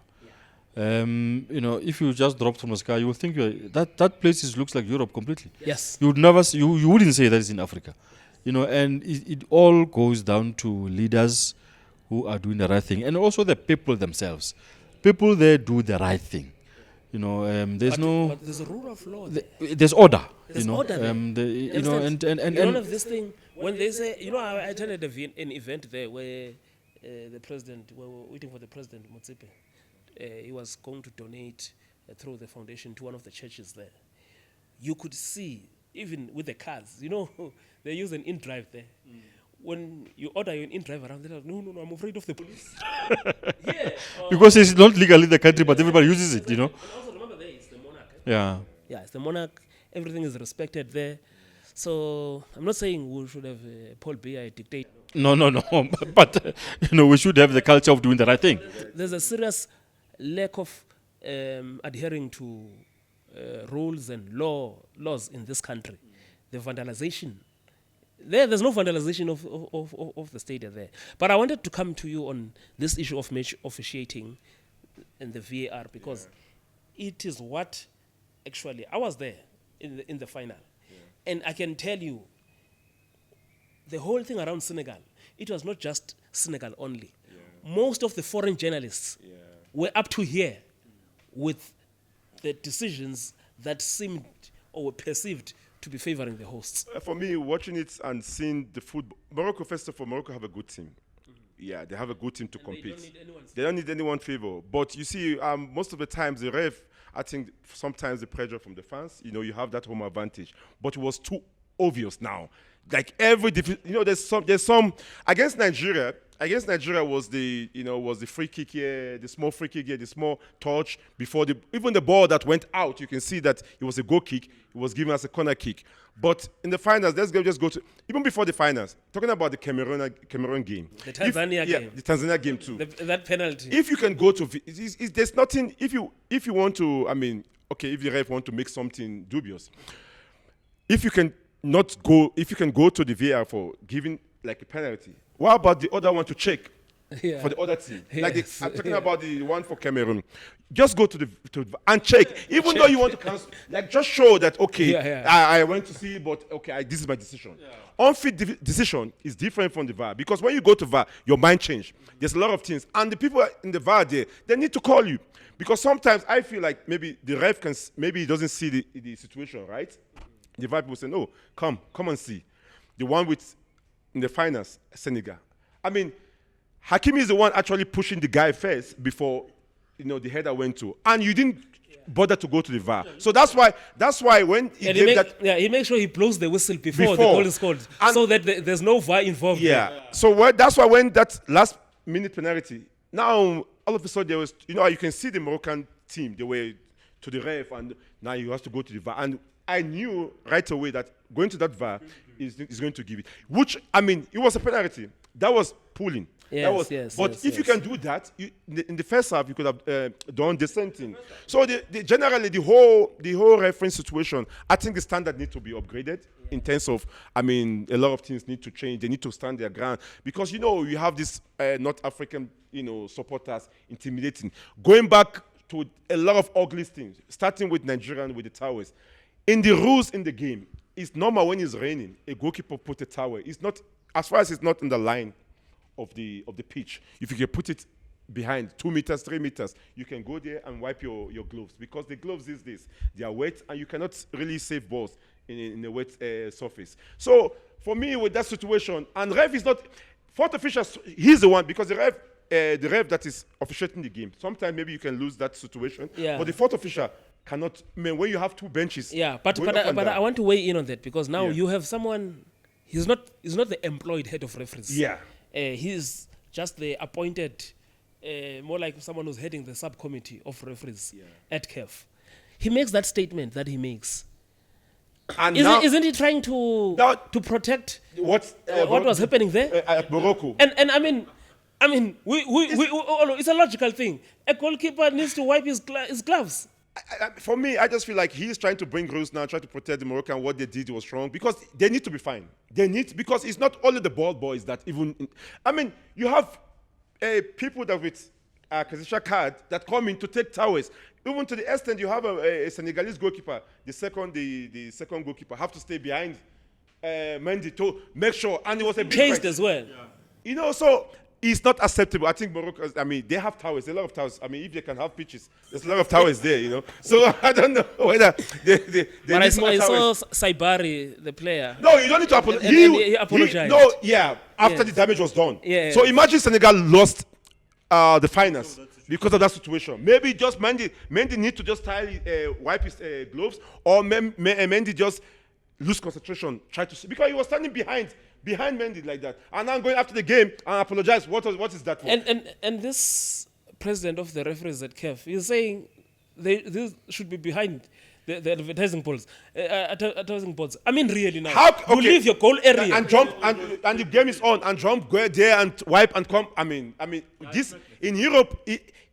You know, if you just dropped from the sky, you will think that place looks like Europe completely. Yes. You would never, you wouldn't say that it's in Africa, you know. And it all goes down to leaders who are doing the right thing, and also the people themselves. People there do the right thing, you know. There's But there's a rule of law. there's order, There's you know. order there. You know, and you don't have this thing when they say, you know, I attended an event there where the president, we were waiting for the president, Motsepe. He was going to donate through the foundation to one of the churches there. You could see, even with the cars, you know, they use an in-drive there. When you order an in-drive around, they're like, no, I'm afraid of the police. Yeah. because it's not legal in the country, but everybody uses it, you know. And also remember there is the monarch. Yeah. Yeah, it's the monarch. Everything is respected there. So I'm not saying we should have Paul Biya dictate. No. But you know, we should have the culture of doing the right thing. There's a serious lack of adhering to rules and laws in this country. The vandalization. There's no vandalization of the stadium there. But I wanted to come to you on this issue of match officiating and the VAR, because it is what actually, I was there in the final. And I can tell you, the whole thing around Senegal, it was not just Senegal only. Most of the foreign journalists were up to here with the decisions that seemed or were perceived to be favoring the hosts. For me, watching it and seeing the football, Morocco, first of all, Morocco have a good team. Yeah, they have a good team to compete. They don't need anyone favor. But you see, most of the times the ref, I think sometimes the pressure from the fans, you know, you have that home advantage. But it was too obvious now. Like there's some against Nigeria. Against Nigeria was the free kick here, the small free kick here, the small touch before even the ball that went out. You can see that it was a goal kick. It was given as a corner kick. But in the finals, let's just go to even before the finals. Talking about the Cameroon game, The Tanzania game. yeah, the Tanzania game too. That penalty. If you can go to, there's nothing. If you want to, I mean, okay, if the ref want to make something dubious, if you can go to the VAR for giving like a penalty, what about the other one to check for the other team? Like Yes. I'm talking about the one for Cameroon. Just go to and check, even though you want to cancel. Like just show that I went to see, but this is my decision. On-field decision is different from the VAR, because when you go to VAR, your mind change. There's a lot of things, and the people in the VAR there, they need to call you, because sometimes I feel like maybe the ref maybe he doesn't see the situation, right? The VAR people say, no, come and see. The one in the finals, Senegal. I mean, Hakimi is the one actually pushing the guy first before, the header went to, and you didn't bother to go to the VAR. So that's why when he gave that, he makes sure he blows the whistle before the goal is scored, so that there's no VAR involved. Yeah. So that's why when that last minute penalty, now all of a sudden there was, you can see the Moroccan team, they were to the ref, and now you have to go to the VAR. And I knew right away that going to that VAR is going to give it. Which, I mean, it was a penalty. That was pulling. But if you can do that, in the first half, you could have done the same thing. So generally, the whole reference situation, I think the standard needs to be upgraded in terms of, I mean, a lot of things need to change. They need to stand their ground. Because, you have this North African, supporters intimidating. Going back to a lot of ugly things, starting with Nigerian with the towers. In the rules in the game, it's normal when it's raining, a goalkeeper put a tower. It's not, as far as it's not in the line of the pitch. If you can put it behind 2 meters, 3 meters, you can go there and wipe your gloves, because the gloves these days, they are wet and you cannot really save balls in a wet surface. So for me, with that situation, and ref is not, fourth official, he's the one, because the ref that is officiating the game, sometimes maybe you can lose that situation, but the fourth official cannot, I mean, when you have two benches. Yeah, but I want to weigh in on that, because now you have someone, he's not the employed head of referees. Yeah. He's just the appointed, more like someone who's heading the subcommittee of referees at CAF. He makes that statement that he makes. And isn't he trying to protect what was happening there at Morocco? And I mean, it's a logical thing. A goalkeeper needs to wipe his gloves. For me, I just feel like he's trying to bring rules now, trying to protect the Moroccan. What they did was wrong, because they need to be fine. Because it's not only the ball boys that even. I mean, you have people that with a Kazisha card that come in to take towers. Even to the extent you have a Senegalese goalkeeper, the second goalkeeper have to stay behind Mendy to make sure, and it was a big chased fight as well. Yeah. You know, so it's not acceptable. I think Morocco, I mean, they have towers, a lot of towers. I mean, if they can have pitches, there's a lot of towers there, you know. So I don't know whether they but need more I towers. saw Saibari, the player. No, you don't need to apologize. He apologized. After the damage was done. Yeah. So imagine Senegal lost the finals because of that situation. Maybe just Mendy need to just wipe his gloves, or Mendy just lose concentration, try to see, because he was standing behind Mendy like that, and I'm going after the game and apologize. What is that for? And this president of the referees at CAF is saying this should be behind the advertising boards. I mean, really now. You leave your goal area and jump, and the game is on, and jump, go there and wipe and come. I mean, this in Europe.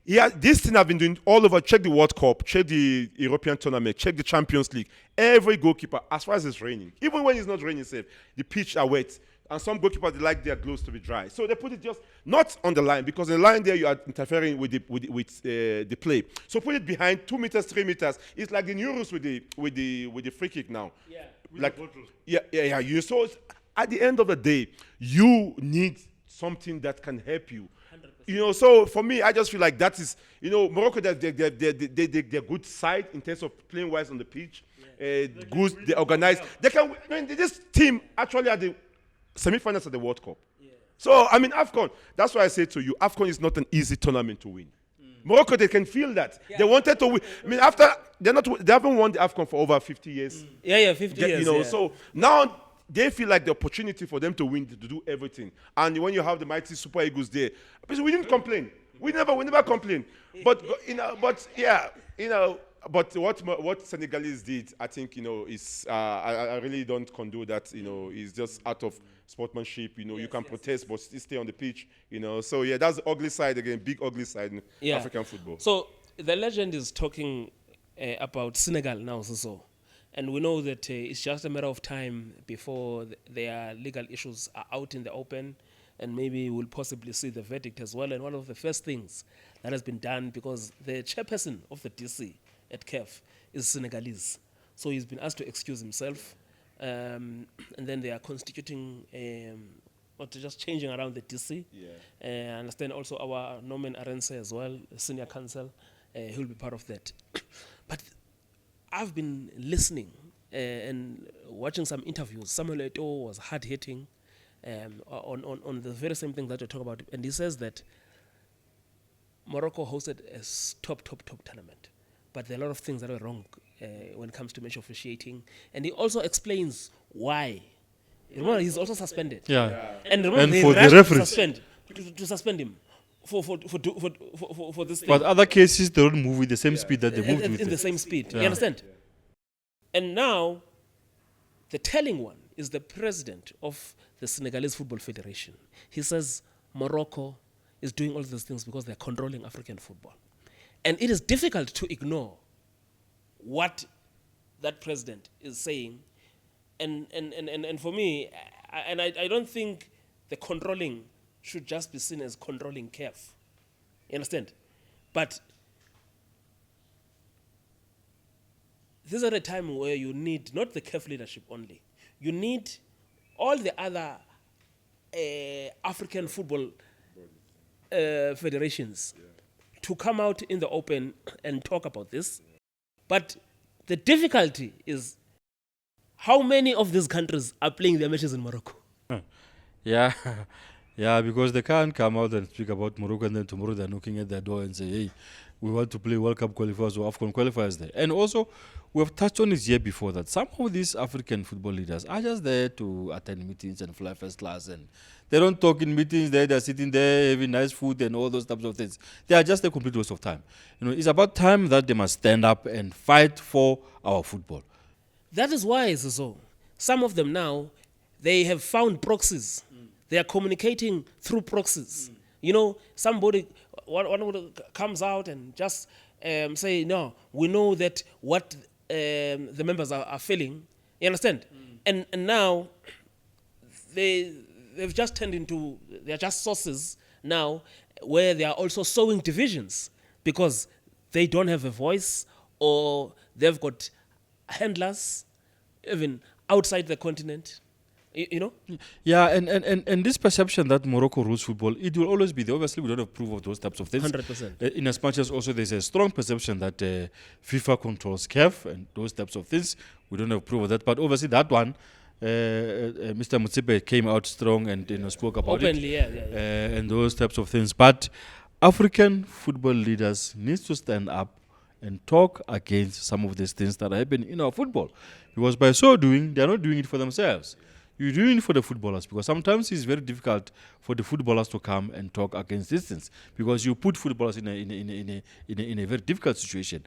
This thing I've been doing all over. Check the World Cup, check the European tournament, check the Champions League. Every goalkeeper, as far as it's raining, even when it's not raining safe, the pitch are wet. And some goalkeepers, they like their gloves to be dry. So they put it just not on the line, because in the line there you are interfering with the play. So put it behind 2 meters, 3 meters. It's like the Euros with the free kick now. Yeah. So at the end of the day, you need something that can help you. 100%. You know, so for me, I just feel like that is, you know, Morocco, they're good side in terms of playing wise on the pitch. Good, they organize. They can. I mean, this team actually are the semi-finals of the World Cup. Yeah. So I mean, AFCON. That's why I say to you, AFCON is not an easy tournament to win. Morocco, they can feel that. Yeah. They wanted to win. I mean, after they haven't won the AFCON for over 50 years. 50 years. You know, so now they feel like the opportunity for them to win, to do everything. And when you have the mighty Super Eagles there, because we didn't complain. We never complain. But what Senegalese did, I think, you know, is I really don't condone that. You know, it's just out of sportsmanship. You know, you can protest but still stay on the pitch. You know, so yeah, that's the ugly side again, big ugly side in African football. So the legend is talking about Senegal now, and we know that it's just a matter of time before their legal issues are out in the open, and maybe we'll possibly see the verdict as well. And one of the first things that has been done, because the chairperson of the DC at CAF is Senegalese, so he's been asked to excuse himself, and then they are constituting, or just changing around the DC. I understand also our Norman Arense as well, senior counsel, he'll be part of that. But I've been listening and watching some interviews. Samuel Eto'o was hard-hitting on the very same thing that you talk about, and he says that Morocco hosted a top tournament, but there are a lot of things that are wrong when it comes to match officiating, and he also explains why. Remember, he's also suspended. And remember, and they for the rushed referees to suspend him for this thing. But other cases, they don't move with the same speed that they moved with. In the same speed. You understand? And now, the telling one is the president of the Senegalese Football Federation. He says Morocco is doing all these things because they're controlling African football. And it is difficult to ignore what that president is saying. And for me, I don't think the controlling should just be seen as controlling CAF. You understand? But this is at a time where you need not the CAF leadership only. You need all the other African football federations to come out in the open and talk about this. But the difficulty is how many of these countries are playing their matches in Morocco? Yeah, yeah, because they can't come out and speak about Morocco and then tomorrow they're knocking at their door and say, hey, we want to play World Cup qualifiers or AFCON qualifiers there. And also, we have touched on it here before that some of these African football leaders are just there to attend meetings and fly first class, and they don't talk in meetings. They're sitting there having nice food and all those types of things. They are just a complete waste of time. It's about time that they must stand up and fight for our football. That is why, so some of them now, they have found proxies. They are communicating through proxies. Somebody, one comes out and just say, no, we know that what the members are feeling. You understand? And now they've just turned into, they're just sources now where they are also sowing divisions because they don't have a voice, or they've got handlers even outside the continent. Yeah, and this perception that Morocco rules football, it will always be there. Obviously, we don't have proof of those types of things. 100%. In as much as also there's a strong perception that FIFA controls CAF and those types of things, we don't have proof of that. But obviously, that one, Mr. Motsepe came out strong and spoke about openly, it, yeah. and those types of things. But African football leaders need to stand up and talk against some of these things that happen in our football, because by so doing, they are not doing it for themselves. You're doing it for the footballers, because sometimes it's very difficult for the footballers to come and talk against these things, because you put footballers in a very difficult situation.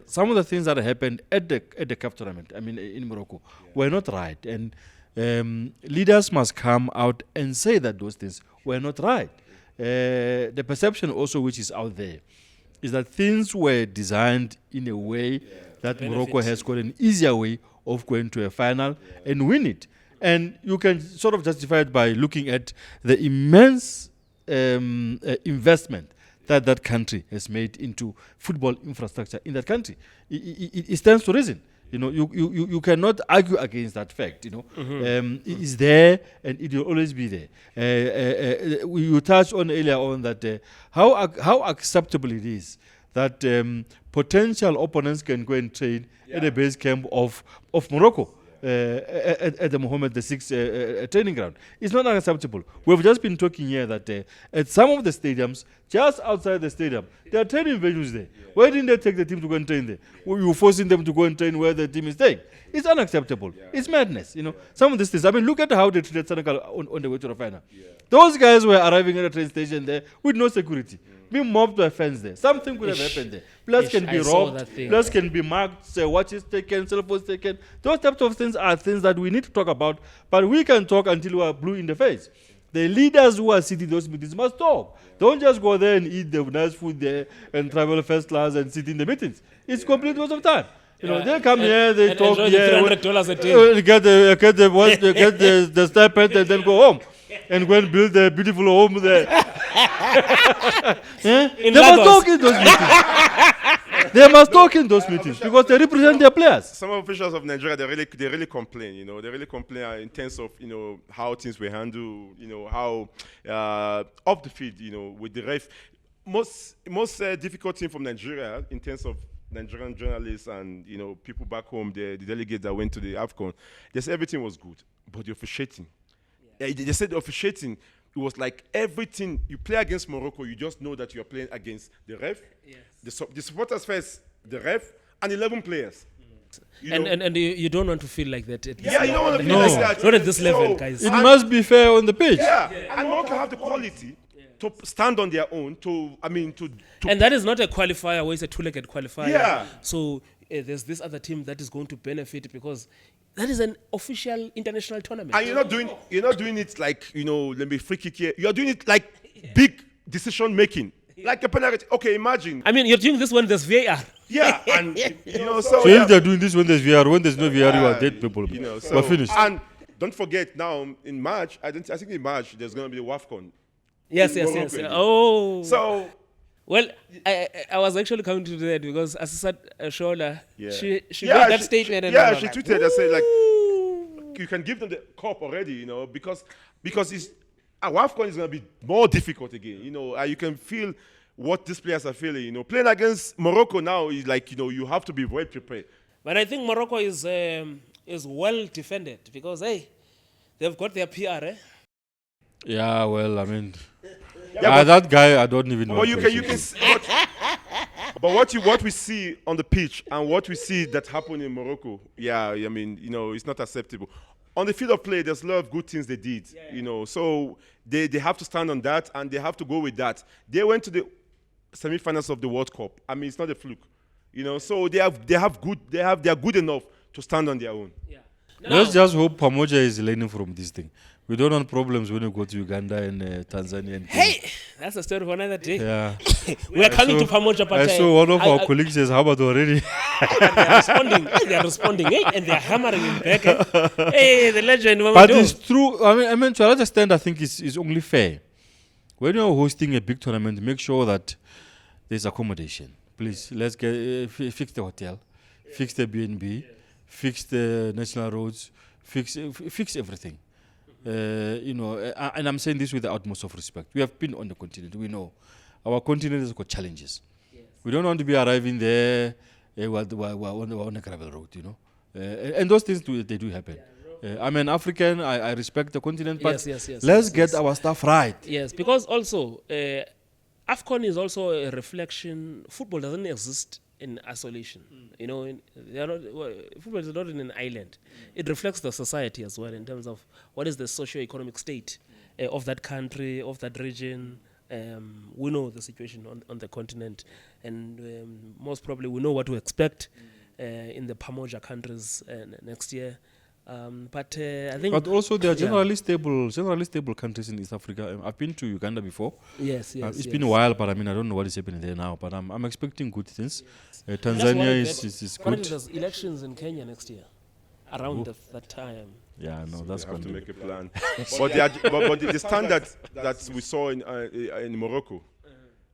Some of the things that happened at the CAF tournament, in Morocco, were not right, and leaders must come out and say that those things were not right. The perception also which is out there is that things were designed in a way that Morocco has got an easier way of going to a final and win it. And you can sort of justify it by looking at the immense investment that country has made into football infrastructure in that country. It stands to reason. You cannot argue against that fact. It is there and it will always be there. You touched on earlier on that how acceptable it is that potential opponents can go and train at the base camp of Morocco. At the Mohammed VI training ground. It's not unacceptable. We've just been talking here that at some of the stadiums, just outside the stadium, there are training venues there. Why didn't they take the team to go and train there? You're forcing them to go and train where the team is staying. It's unacceptable. It's madness. Some of these things. Look at how they treated Senegal on the way to the final. Those guys were arriving at a train station there with no security, being mobbed by fans there. Something could have happened there. Plus can be robbed, plus can be marked, watches taken, cell phones taken. Those types of things are things that we need to talk about, but we can talk until we are blue in the face. The leaders who are sitting in those meetings must talk. Don't just go there and eat the nice food there and travel first class and sit in the meetings. It's complete waste of time. They come here, they talk here, $300 a day. get the stipend and then go home. And go and build a beautiful home there. They must talk in those meetings. They must talk in those meetings because they represent their players. Some officials of Nigeria, they really complain. They really complain in terms of how things were handled. How off the field. With the ref. Most difficult thing from Nigeria in terms of Nigerian journalists and people back home, the delegates that went to the AFCON. They said everything was good, but the officiating. They said the officiating, it was like everything. You play against Morocco, you just know that you're playing against the ref, the supporters first, the ref, and 11 players. And you don't want to feel like that. You don't want to feel like that. Not at this level, guys. It must be fair on the pitch. And Morocco have the quality to stand on their own, and that is not a qualifier where it's a two-legged qualifier. Yeah. So there's this other team that is going to benefit because that is an official international tournament. And you're not doing it like, let me free kick here. You're doing it like big decision making. Like a penalty. Okay, imagine. You're doing this when there's VAR. Yeah, and so if they're doing this when there's VR, when there's no VR, you are dead people. We're finished. And don't forget now in March, I think in March there's going to be the AFCON. Yes. Oh. So. Well, I was actually coming to that because Assisat Shola, she made that statement. And she tweeted and said, like, you can give them the cup already, because AFCON is going to be more difficult again. You can feel what these players are feeling. Playing against Morocco now is like, you have to be well prepared. But I think Morocco is well defended because, hey, they've got their PR, eh? Yeah, well, I mean, that guy, I don't even know. But you can see, but what we see on the pitch and what we see that happened in Morocco, I mean, it's not acceptable. On the field of play, there's a lot of good things they did, so they have to stand on that and they have to go with that. They went to the semi-finals of the World Cup. I mean, it's not a fluke, so they are good enough to stand on their own. Yeah. Let's just hope Pamoja is learning from this thing. We don't want problems when we go to Uganda and Tanzania. And Hey, that's a story for another day. yeah. We are coming to Pamoja, but I saw one of our colleagues says, "How about already?" they are responding, hey, and they are hammering him back. Hey, the legend. But it's true. I mean, to a large extent, I think it's only fair. When you're hosting a big tournament, make sure that there's accommodation. Please, let's get fix the hotel, fix the B&B, fix the national roads, fix everything. And I'm saying this with the utmost of respect. We have been on the continent. We know our continent has got challenges. Yes. We don't want to be arriving there while on a gravel road, and those things they do happen. I'm an African. I respect the continent, but let's get our stuff right. Yes, because also AFCON is also a reflection. Football doesn't exist in isolation. Football is not in an island. It reflects the society as well in terms of what is the socio-economic state of that country, of that region. We know the situation on the continent, and most probably we know what to expect in the Pamoja countries next year. But I think. But also there are generally stable countries in East Africa. I've been to Uganda before. Yes. It's been a while, but I mean I don't know what is happening there now. But I'm expecting good things. Tanzania is good. There's elections in Kenya next year, around that time. Yeah, no, that's going to make a plan. but the standard that we saw in Morocco.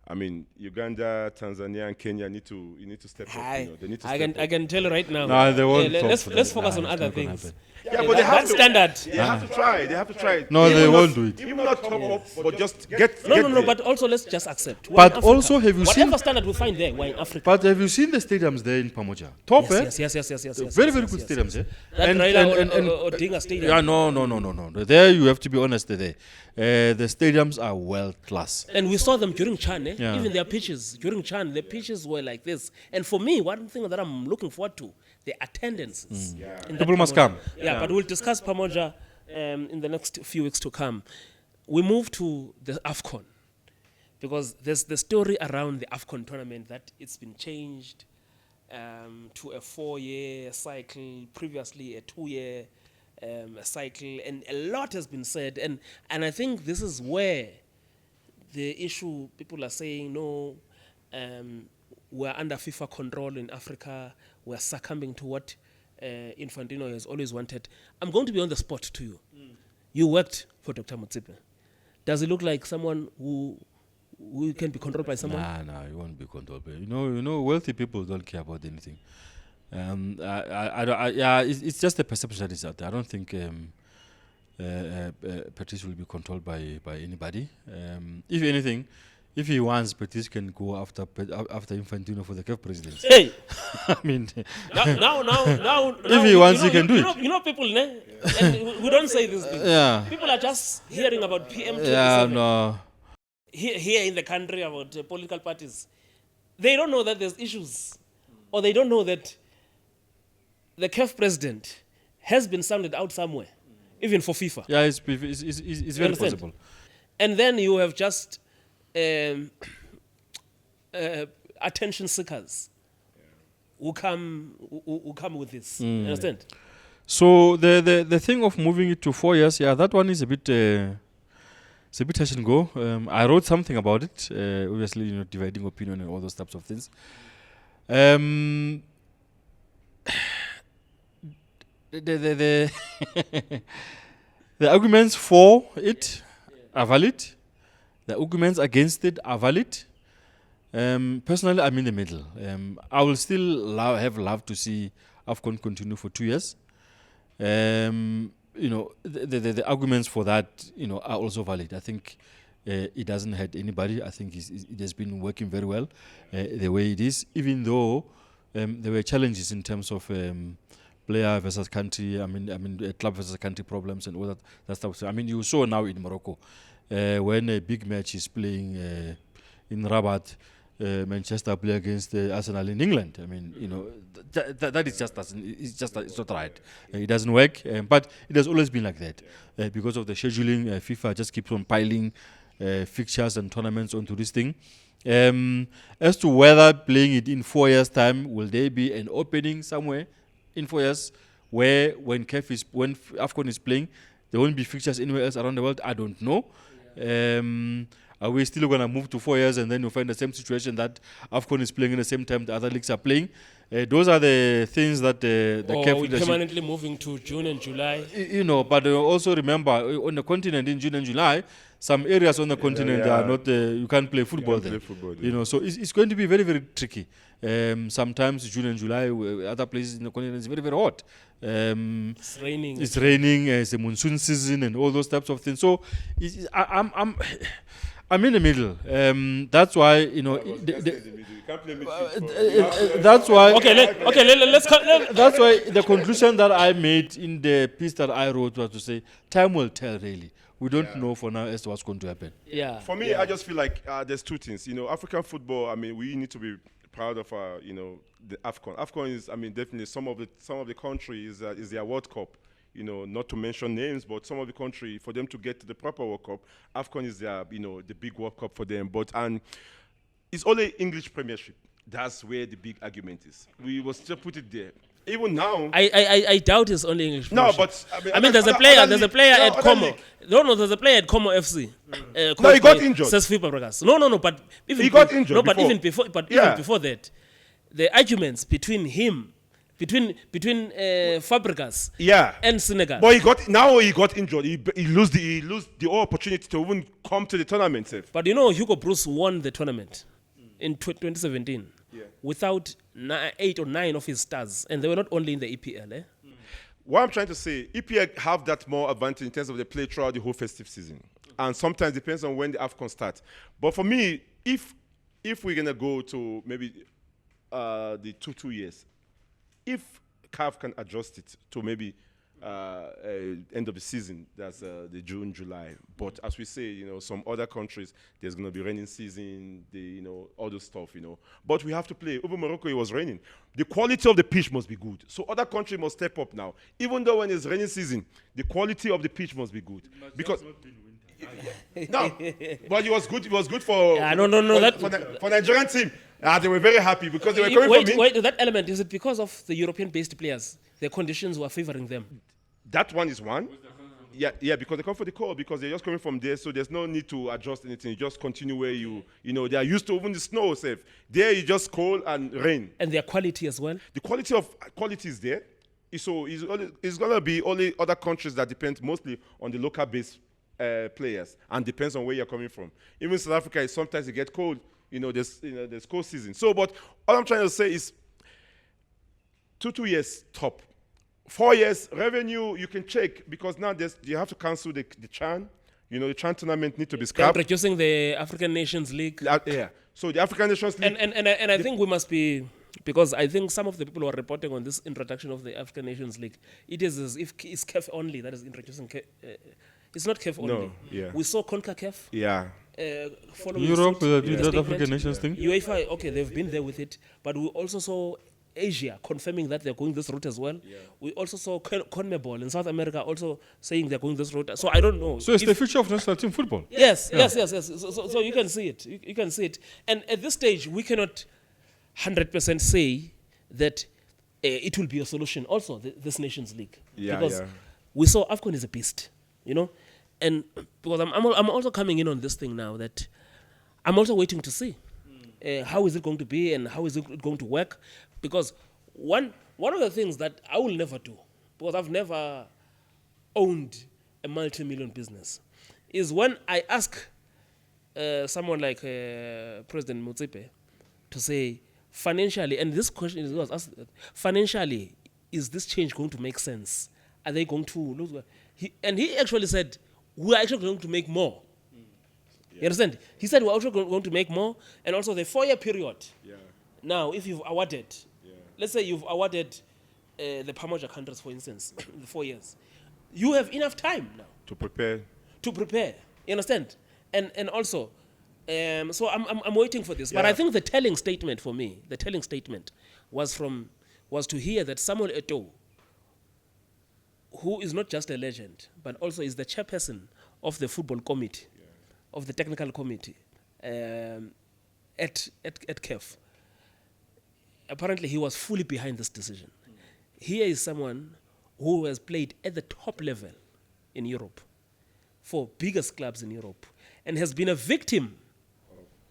I mean, Uganda, Tanzania, and Kenya need to step up. They need to I can tell you right now. No, they won't. Let's focus on other things. Yeah, but they have to. Standard. They have to try. They have to try. No, they won't do it. Even not top up, but just get. No. But also let's just accept. But also, have you seen whatever standard we find there? We're in Africa. But have you seen the stadiums there in Pamoja? Top, yes. Very good stadiums, eh? That Raila Odinga stadium. Yeah, no. There you have to be honest. There, the stadiums are world class. And we saw them during CHAN. Yeah. Even their pitches during CHAN, the pitches were like this. And for me, one thing that I'm looking forward to, the attendances. People must come. Yeah, but we'll discuss Pamoja in the next few weeks to come. We move to the AFCON because there's the story around the AFCON tournament that it's been changed to a 4-year cycle, previously a 2-year cycle, and a lot has been said. And I think this is where the issue, people are saying, no, we're under FIFA control in Africa, we're succumbing to what Infantino has always wanted. I'm going to be on the spot to you. You worked for Dr. Motsepe. Does it look like someone who can be controlled by someone? Nah, you won't be controlled by. Wealthy people don't care about anything. It's just a perception that is out there. I don't think Patrice will be controlled by anybody. If anything, if he wants, Patrice can go after Infantino for the CAF presidency. Hey, I mean, now, if he wants, he can do it. You know, people, and we don't say this thing. Yeah. People are just hearing about PM27. Yeah, no. Here in the country about political parties. They don't know that there's issues, or they don't know that the CAF president has been sounded out somewhere, even for FIFA. Yeah, it's very possible. And then you have just attention seekers who come with this. You understand? So the thing of moving it to 4 years, that one is a bit it's a bit touch and go. I wrote something about it. Obviously, dividing opinion and all those types of things. The arguments for it are valid. The arguments against it are valid. Personally, I'm in the middle. I will still have loved to see AFCON continue for 2 years. the arguments for that, are also valid. I think it doesn't hurt anybody. I think it has been working very well the way it is, even though there were challenges in terms of player versus country. I mean, club versus country problems and all that stuff. So, I mean, you saw now in Morocco when a big match is playing in Rabat. Manchester play against Arsenal in England. I mean, that is just it's not right. It doesn't work. But it has always been like that because of the scheduling. FIFA just keeps on piling fixtures and tournaments onto this thing. As to whether playing it in 4 years' time, will there be an opening somewhere in 4 years where when AFCON is playing, there won't be fixtures anywhere else around the world? I don't know. Are we still going to move to 4 years and then you'll find the same situation that AFCON is playing in the same time the other leagues are playing? Those are the things that the CAF we're permanently moving to June and July. But also remember, on the continent in June and July, some areas on the continent are not, you can't play football there. So it's going to be very, very tricky. Sometimes June and July, other places in the continent is very, very hot. It's raining. It's raining, it's a monsoon season and all those types of things. So I'm in the middle. That's why, that's why. Let's that's why the conclusion that I made in the piece that I wrote was to say, time will tell. Really, we don't know for now as to what's going to happen. Yeah. For me, I just feel like there's two things. African football. I mean, we need to be proud of the AFCON. AFCON is, definitely some of the countries is their World Cup. Not to mention names, but some of the country, for them to get to the proper World Cup, AFCON is their, the big World Cup for them. And it's only English Premiership. That's where the big argument is. We will still put it there. Even now, I doubt it's only English. No, but there's a player at Como. There's a player at Como FC. No, he got injured. Says FIFA. No, but even he got injured. No, but even before that, the arguments between him. Between Fabregas and Senegal. But he got injured. He lose the opportunity to even come to the tournament. Safe. But Hugo Bruce won the tournament in 2017 without 8 or 9 of his stars, and they were not only in the EPL. What I'm trying to say, EPL have that more advantage in terms of they play throughout the whole festive season, and sometimes depends on when the AFCON starts. But for me, if we're gonna go to maybe the 2 years. If CAF can adjust it to maybe end of the season, that's the June, July. But as we say, some other countries, there's going to be raining season, all this stuff, But we have to play. Over Morocco, it was raining. The quality of the pitch must be good. So other countries must step up now. Even though when it's raining season, the quality of the pitch must be good. Because no, but it was good. It was good for for Nigerian team. They were very happy because they were coming from Wait, that element, is it because of the European-based players? The conditions were favoring them. That one is one. Yeah, because they come for the call because they're just coming from there, so there's no need to adjust anything. You just continue where they are used to even the snow safe. There you just cold and rain. And their quality as well. The quality is there. So it's gonna be only other countries that depend mostly on the local base players and depends on where you're coming from. Even South Africa, sometimes it get cold. There's cold season. So, but all I'm trying to say is 2 years top. 4 years revenue you can check because now you have to cancel the CHAN. The CHAN tournament need to be scrapped. They're reducing the African Nations League. So the African Nations League. And I think we must be, because I think some of the people who are reporting on this introduction of the African Nations League, it is as if it's CAF only that is introducing. It's not CAF only. No, yeah. We saw CONCACAF. Yeah. Europe did that African Nations thing. UEFA, okay, they've been there with it, but we also saw Asia confirming that they're going this route as well. Yeah. We also saw CONMEBOL in South America also saying they're going this route. So I don't know. So it's the future of national team football. Yes. So you can see it. You can see it. And at this stage, we cannot 100% say that it will be a solution. Also, this Nations League, because we saw AFCON is a beast, and because I'm also coming in on this thing now that I'm also waiting to see how is it going to be and how is it going to work. Because one of the things that I will never do, because I've never owned a multi-million business, is when I ask someone like President Motsepe to say financially, and this question was asked, financially, is this change going to make sense? Are they going to lose? He actually said, we are actually going to make more. You understand? He said we're also going to make more, and also the 4-year period. Yeah. Now, if you've awarded, let's say you've awarded the Pamoja countries, for instance, the 4 years, you have enough time now To prepare. You understand? And also, so I'm waiting for this. But I think the telling statement for me, was to hear that Samuel Eto'o, who is not just a legend, but also is the chairperson of the football committee, of the technical committee at CAF. Apparently, he was fully behind this decision. Here is someone who has played at the top level in Europe for biggest clubs in Europe and has been a victim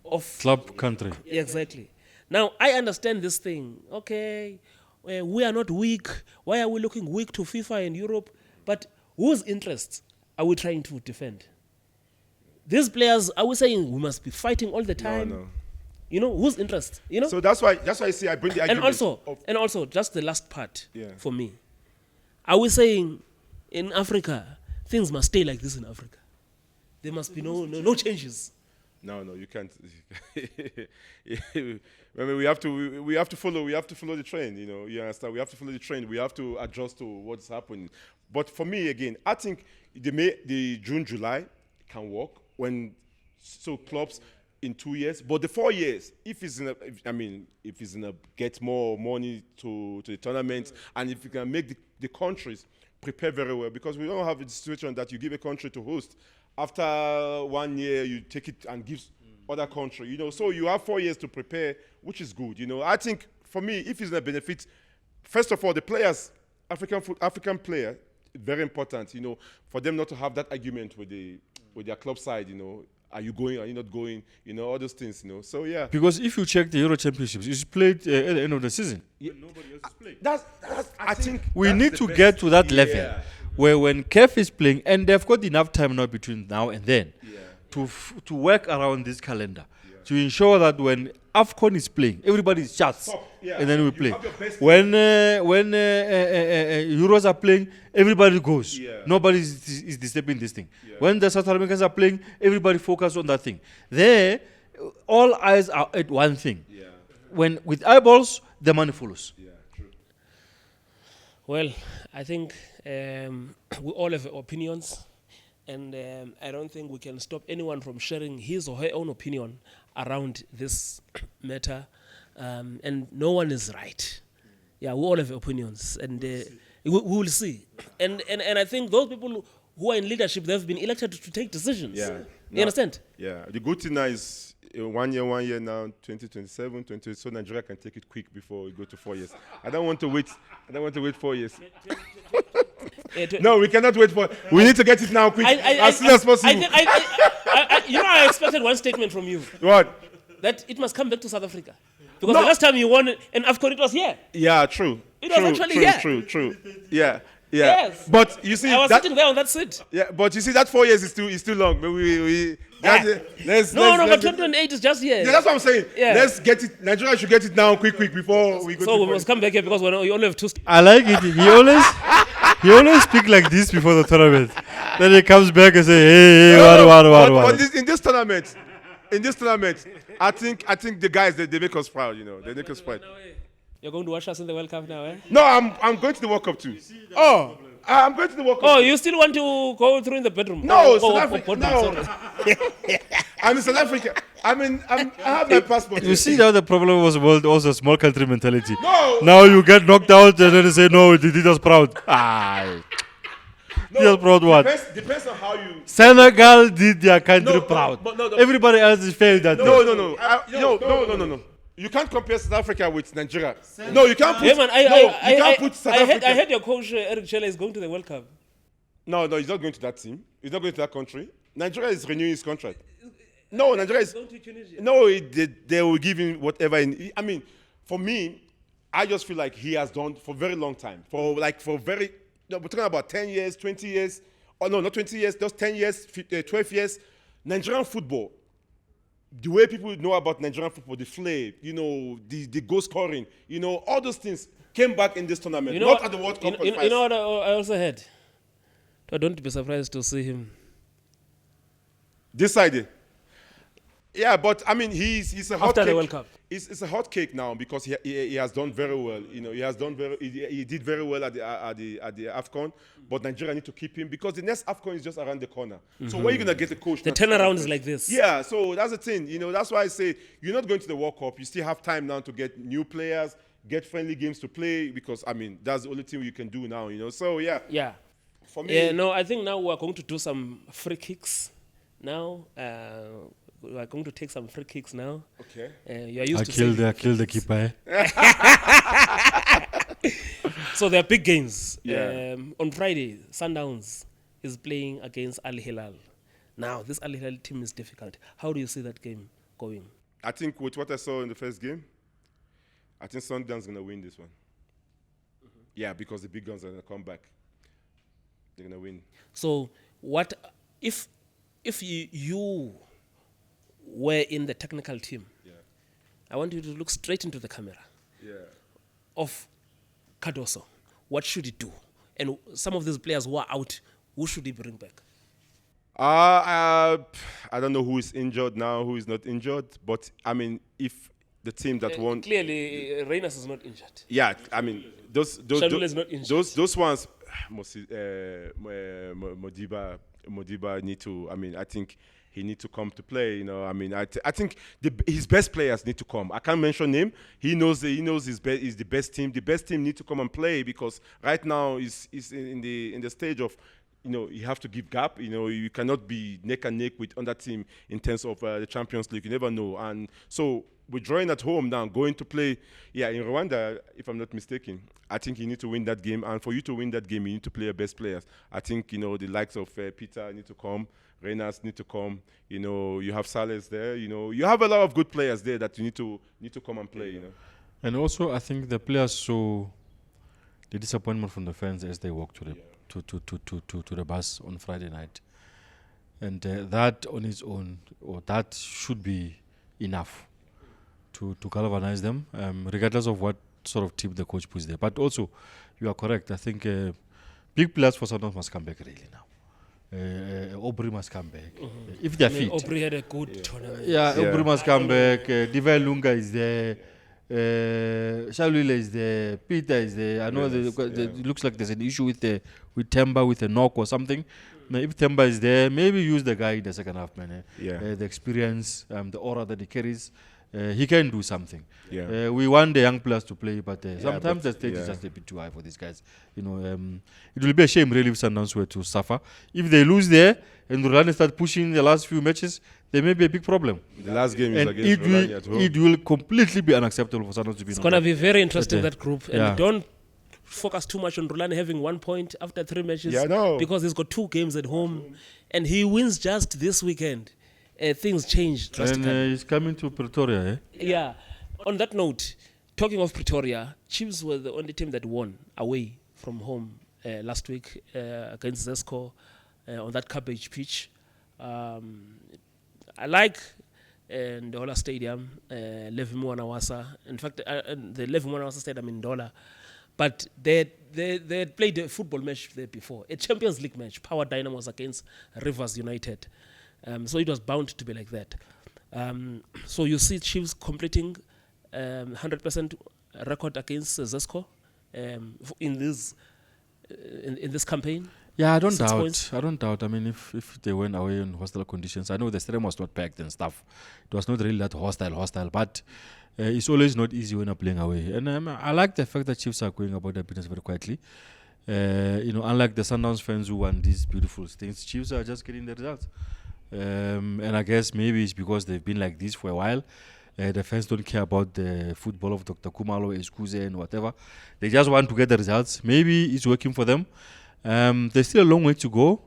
of Club country. Exactly. Now, I understand this thing. Okay, we are not weak. Why are we looking weak to FIFA and Europe? But whose interests are we trying to defend? These players, are we saying we must be fighting all the time? No. You know, whose interest? You know? So that's why I say I bring the argument. And also, just the last part Yeah. for me. Are we saying in Africa, things must stay like this in Africa? There must be no changes. No, you can't. I mean, we have to follow the trend. You know, you understand? We have to follow the trend. We have to adjust to what's happening. But for me, again, I think the June, July can work when clubs in 2 years. But the 4 years, if it's gonna get more money to the tournament, and if you can make the countries prepare very well, because we don't have a situation that you give a country to host. After 1 year, you take it and give other country, you know. So you have 4 years to prepare, which is good, you know. I think, for me, if it's a benefit, first of all, the players, African player, very important, you know, for them not to have that argument with their club side, you know. Are you going? Are you not going? You know, all those things, you know. So, yeah. Because if you check the Euro Championships, it's played at the end of the season. Nobody else is playing. I think We need to get to that level where when CAF is playing, and they've got enough time now between now and then to work around this calendar, to ensure that when AFCON is playing, everybody is just, and then we play. When Euros are playing, everybody goes. Nobody is disturbing this thing. When the South Americans are playing, everybody focus on that thing. There, all eyes are at one thing. When with eyeballs, the money follows. Well, I think we all have opinions, and I don't think we can stop anyone from sharing his or her own opinion around this matter, and no one is right. Yeah, we all have opinions, and we will see. And I think those people who are in leadership, they've been elected to take decisions. You understand? Yeah. The good thing now is 1 year now, 2027, 20, so Nigeria can take it quick before we go to 4 years. I don't want to wait 4 years. No, we cannot wait for. We need to get it now, quick, as soon as possible. I expected one statement from you. What? That it must come back to South Africa. Because the last time you won an AFCON, it was here. Yeah, true. It was actually here. True. Yeah. Yes. But you see, I was sitting there on that seat. Yeah, but you see, that 4 years is too long. But but 2028 is just here. Yeah, that's what I'm saying. Yeah. Let's get it. Nigeria should get it now, quick, before we go. So we must come back here because we only have two. I like it. He always speak like this before the tournament. Then he comes back and say, "Hey, what?" But in this tournament, I think the guys they make us proud. You know, they make us proud. You're going to watch us in the World Cup now, eh? No, I'm going to the World Cup too. Oh, I'm going to the World Cup. Oh, you still want to go through in the bedroom? No, South Africa. No, I'm in South Africa. I have my passport. You see now the problem was also small country mentality. No. Now you get knocked out and then they say, no, they did us proud. Did us proud what? Depends on how you. Senegal did their country proud. Everybody else failed that. No. You can't compare South Africa with Nigeria. No, you can't put. Yeah, man, you can't put South Africa. I heard your coach Eric Chelle is going to the World Cup. No, he's not going to that team. He's not going to that country. Nigeria is renewing his contract. No, Nigeria is. Going to Tunisia. No, they will give him whatever. I mean, for me, I just feel like he has done for a very long time. We're talking about 10 years, 20 years. Oh no, not 20 years. Just 10 years, 12 years. Nigerian football. The way people know about Nigerian football, the flair, you know, the goal scoring, you know, all those things came back in this tournament, not at the World Cup. You know what I also heard? Don't be surprised to see him. Decided. Yeah, but I mean, he's a hot After the cake. World Cup. It's a hot cake now because he has done very well. You know, he did very well at the AFCON. But Nigeria need to keep him because the next AFCON is just around the corner. So where are you gonna get a coach? The turnaround is like this. Yeah, so that's the thing. You know, that's why I say you're not going to the World Cup. You still have time now to get new players, get friendly games to play because I mean that's the only thing you can do now. You know, so yeah. Yeah. For me, Yeah, no, I think now we're going to do some free kicks now. We are going to take some free kicks now. Okay. You are used I to killed saying the keeper. So there are big games. Yeah. On Friday, Sundowns is playing against Al Hilal. Now, this Al Hilal team is difficult. How do you see that game going? I think with what I saw in the first game, I think Sundowns gonna win this one. Yeah, because the big guns are gonna come back. They're gonna win. So, what if you were in the technical team? Yeah. I want you to look straight into the camera Yeah. of Cardoso. What should he do? And some of these players who are out, who should he bring back? I don't know who is injured now, who is not injured, but I mean, if the team that won, Clearly, Reynas is not injured. yeah, I mean, those Shalula is not injured. those ones, Modiba need to. I mean, I think he need to come to play. You know, I mean, I think his best players need to come. I can't mention him. He knows his best is the best team. The best team need to come and play because right now is in the stage of. You know, you have to give gap. You know, you cannot be neck and neck with other team in terms of the Champions League. You never know. And so we're drawing at home now, going to play. Yeah, in Rwanda, if I'm not mistaken, I think you need to win that game. And for you to win that game, you need to play your best players. I think, you know, the likes of Peter need to come. Reynas need to come. You know, you have Sales there. You know, you have a lot of good players there that you need to come and play. You know. And also, I think the players saw the disappointment from the fans as they walked to the to the bus on Friday night, and that on its own, or that should be enough to galvanize them, regardless of what sort of tip the coach puts there. But also, you are correct. I think big players for Sundowns must come back really now. Aubrey must come back if they're fit. Aubrey had a good tournament. Yeah, Aubrey must come back. Divine Lunga is there. Shalula is there. Peter is there. I know it looks like there's an issue with Temba with a knock or something. Now, if Temba is there, maybe use the guy in the second half, man. The experience, the aura that he carries, he can do something. Yeah. We want the young players to play, but sometimes the stage is just a bit too high for these guys. You know, it will be a shame really if Sundowns were to suffer. If they lose there and Rwanda start pushing the last few matches, there may be a big problem. The last game is And against Rwanda at home. it will completely be unacceptable for Sundowns to be. It's going to be very interesting, But, that group. And yeah. don't focus too much on Rulani having 1 point after 3 matches. Yeah, I know. Because he's got 2 games at home. And he wins just this weekend. Things change And drastically. he's coming to Pretoria, eh? Yeah. On that note, talking of Pretoria, Chiefs were the only team that won away from home last week against Zesco on that cabbage pitch. I like Ndola Stadium, Levi Mwanawasa. In fact, the Levi Mwanawasa Stadium in Ndola. But they had played a football match there before, a Champions League match, Power Dynamos against Rivers United. So it was bound to be like that. So you see Chiefs completing 100% record against Zesco in this campaign. Yeah, I don't 6 doubt. points. I don't doubt. I mean, if they went away in hostile conditions, I know the stadium was not packed and stuff. It was not really that hostile, but it's always not easy when you're playing away. And I like the fact that Chiefs are going about their business very quietly. You know, unlike the Sundowns fans who want these beautiful things, Chiefs are just getting the results. And I guess maybe it's because they've been like this for a while. The fans don't care about the football of Dr. Kumalo, Eskuze and whatever. They just want to get the results. Maybe it's working for them. There's still a long way to go.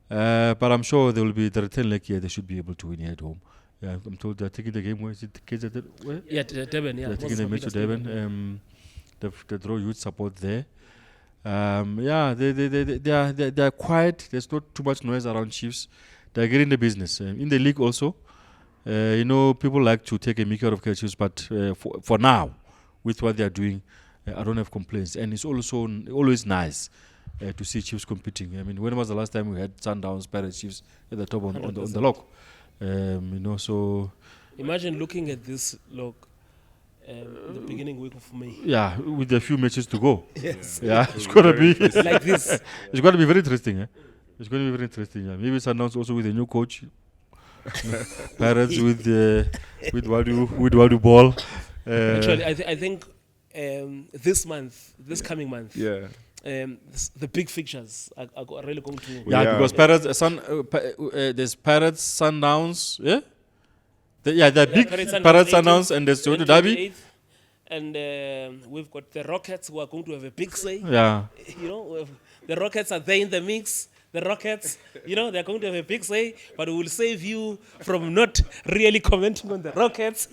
But I'm sure they will be the return leg here. They should be able to win here at home. I'm told they're taking the game. Where is it? Kids at where? Yeah, Durban, yeah. They're taking the match to Durban. They draw youth support there. Yeah, they are quiet. There's not too much noise around Chiefs. They're getting the business. In the league also, you know, people like to take a mickey out of Chiefs, but for now, with what they are doing, I don't have complaints. And it's also always nice to see Chiefs competing. I mean, when was the last time we had Sundowns, Pirates, Chiefs at the top on the log? So Imagine looking at this log. The beginning week of May. Yeah, with a few matches to go. Yes. Yeah, it's gonna be Like this. It's gonna be very interesting. It's gonna be very interesting. Yeah. Maybe Sundowns also with a new coach. Pirates with Wadu Ball. Actually, I think this coming month, the big fixtures are really going to. Yeah, because Pirates, there's Pirates, Sundowns. Yeah. The big Pirates Sundowns and the Soweto Derby. And we've got the Rockets who are going to have a big say. Yeah. The Rockets are there in the mix. The Rockets, they're going to have a big say, but we will save you from not really commenting on the Rockets.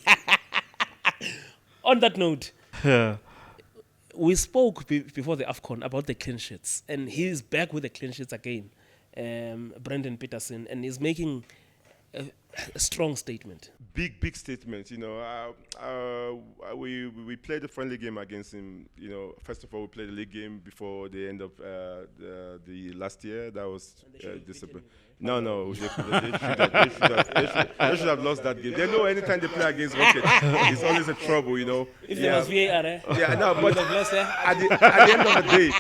On that note, we spoke before the AFCON about the clean sheets, and he's back with the clean sheets again, Brendan Peterson, and he's making a strong statement. Big statement. We played a friendly game against him. First of all, we played a league game before the end of the last year. That was December. No, they should have lost that game. They know anytime they play against Rockets, it's always a trouble. If there was VAR, but at the end of the day,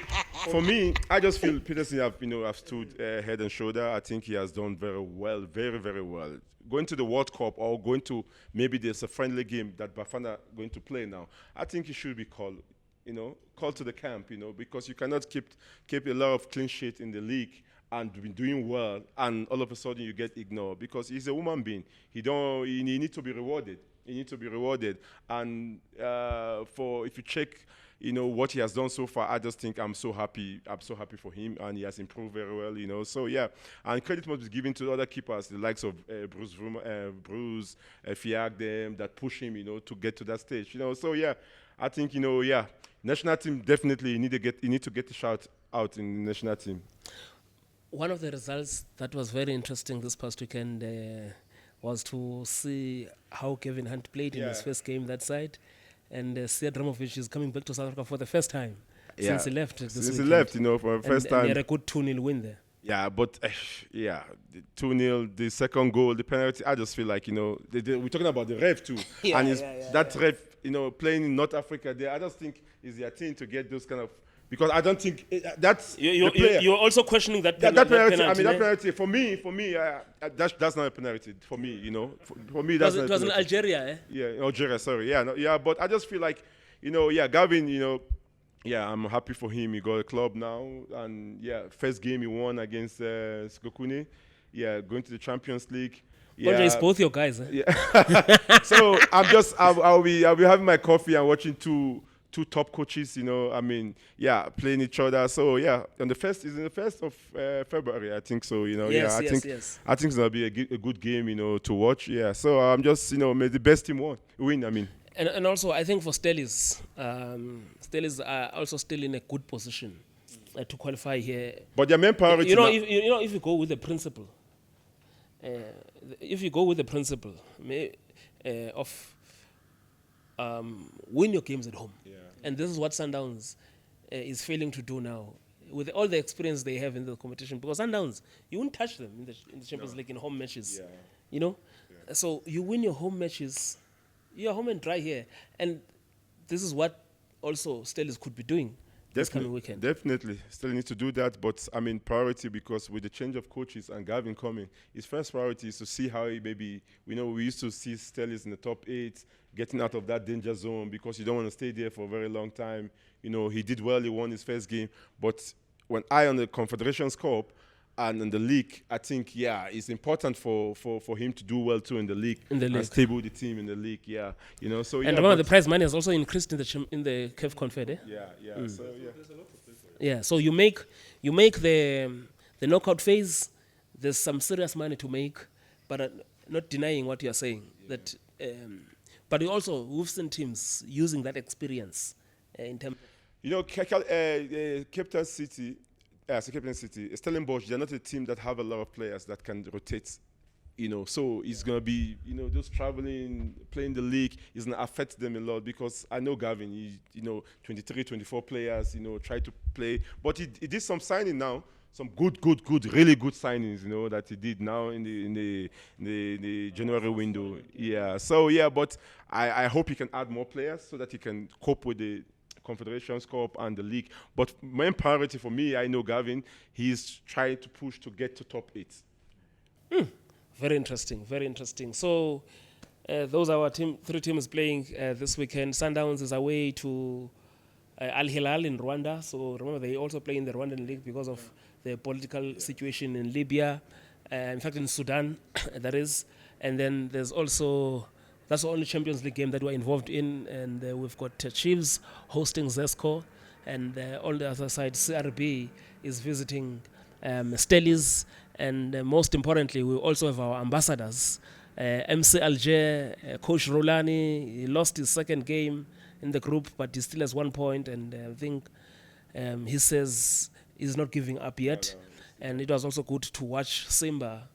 for me, I just feel Peterson have stood head and shoulder. I think he has done very well, very, very well. Going to the World Cup or going to maybe there's a friendly game that Bafana going to play now, I think he should be called to the camp, because you cannot keep a lot of clean sheet in the league and be doing well, and all of a sudden you get ignored because he's a human being. He needs to be rewarded. He needs to be rewarded. And if you check, what he has done so far, I just think I'm so happy for him, and he has improved very well, So yeah, and credit must be given to other keepers, the likes of Bruce Fiag, them that push him, to get to that stage, So yeah, I think national team definitely need to get a shout out in the national team. One of the results that was very interesting this past weekend was to see how Kevin Hunt played in his first game that side. And Sead Ramovic is coming back to South Africa for the first time since he left this weekend. He left, for the first time. And he had a good 2-0 win there. Yeah, but the 2-0, the second goal, the penalty, I just feel like, we're talking about the ref too. That ref, playing in North Africa there, I just think is their thing to get those kind of, because I don't think that's you're also questioning that penalty. I mean, that penalty for me, that's not a penalty for me. For me, that's it was in Algeria, eh? Yeah, Algeria. Sorry, but I just feel like, Gavin, I'm happy for him. He got a club now, and first game he won against Skokune. Yeah, going to the Champions League. Yeah, it's both your guys. Eh? Yeah. So I'll be having my coffee and watching two top coaches, playing each other. So yeah, on the first is in the 1st of February, I think so. I think it's gonna be a good game, to watch. Yeah. So I'm just, may the best team win. I mean. And also, I think for Stellies, Stellies are also still in a good position to qualify here. But their main priority, if you go with the principle, of win your games at home. Yeah. And this is what Sundowns is failing to do now with all the experience they have in the competition. Because Sundowns, you won't touch them in the Champions League in home matches. Yeah. So you win your home matches, you're home and dry here. And this is what also Stellies could be doing this coming weekend. Definitely. Still need to do that. But, priority, because with the change of coaches and Gavin coming, his first priority is to see how he maybe, we used to see Stellies in the top 8, getting out of that danger zone because you don't want to stay there for a very long time. He did well, he won his first game. But when on the Confederations Cup and in the league, I think, it's important for him to do well too in the league. And stable the team in the league, So, and remember, the prize money has also increased in the CAF Confed, eh? Yeah. So, there's a lot to play for. Yeah, so you make the knockout phase, there's some serious money to make, but not denying what you're saying. That, but we've seen teams using that experience in terms. Captain City, Stellenbosch, they're not a team that have a lot of players that can rotate, So it's gonna be, just traveling, playing the league is gonna affect them a lot, because I know Gavin, 23, 24 players, try to play, but he did some signing now, some good, really good signings, that he did now in the January window. Yeah. So but I hope he can add more players so that he can cope with the Confederations Cup and the league. But main priority for me, I know Gavin, he's trying to push to get to top 8. Very interesting, very interesting. So those are our three teams playing this weekend. Sundowns is away to Al Hilal in Rwanda. So remember, they also play in the Rwandan league because of the political situation in Libya, in fact in Sudan, that is. And then there's also, that's the only Champions League game that we're involved in. And we've got Chiefs hosting Zesco. And on the other side, CRB is visiting Stellies. And most importantly, we also have our ambassadors. MC Alger, Coach Rolani, he lost his second game in the group, but he still has 1 point. And I think he says he's not giving up yet. And it was also good to watch Simba.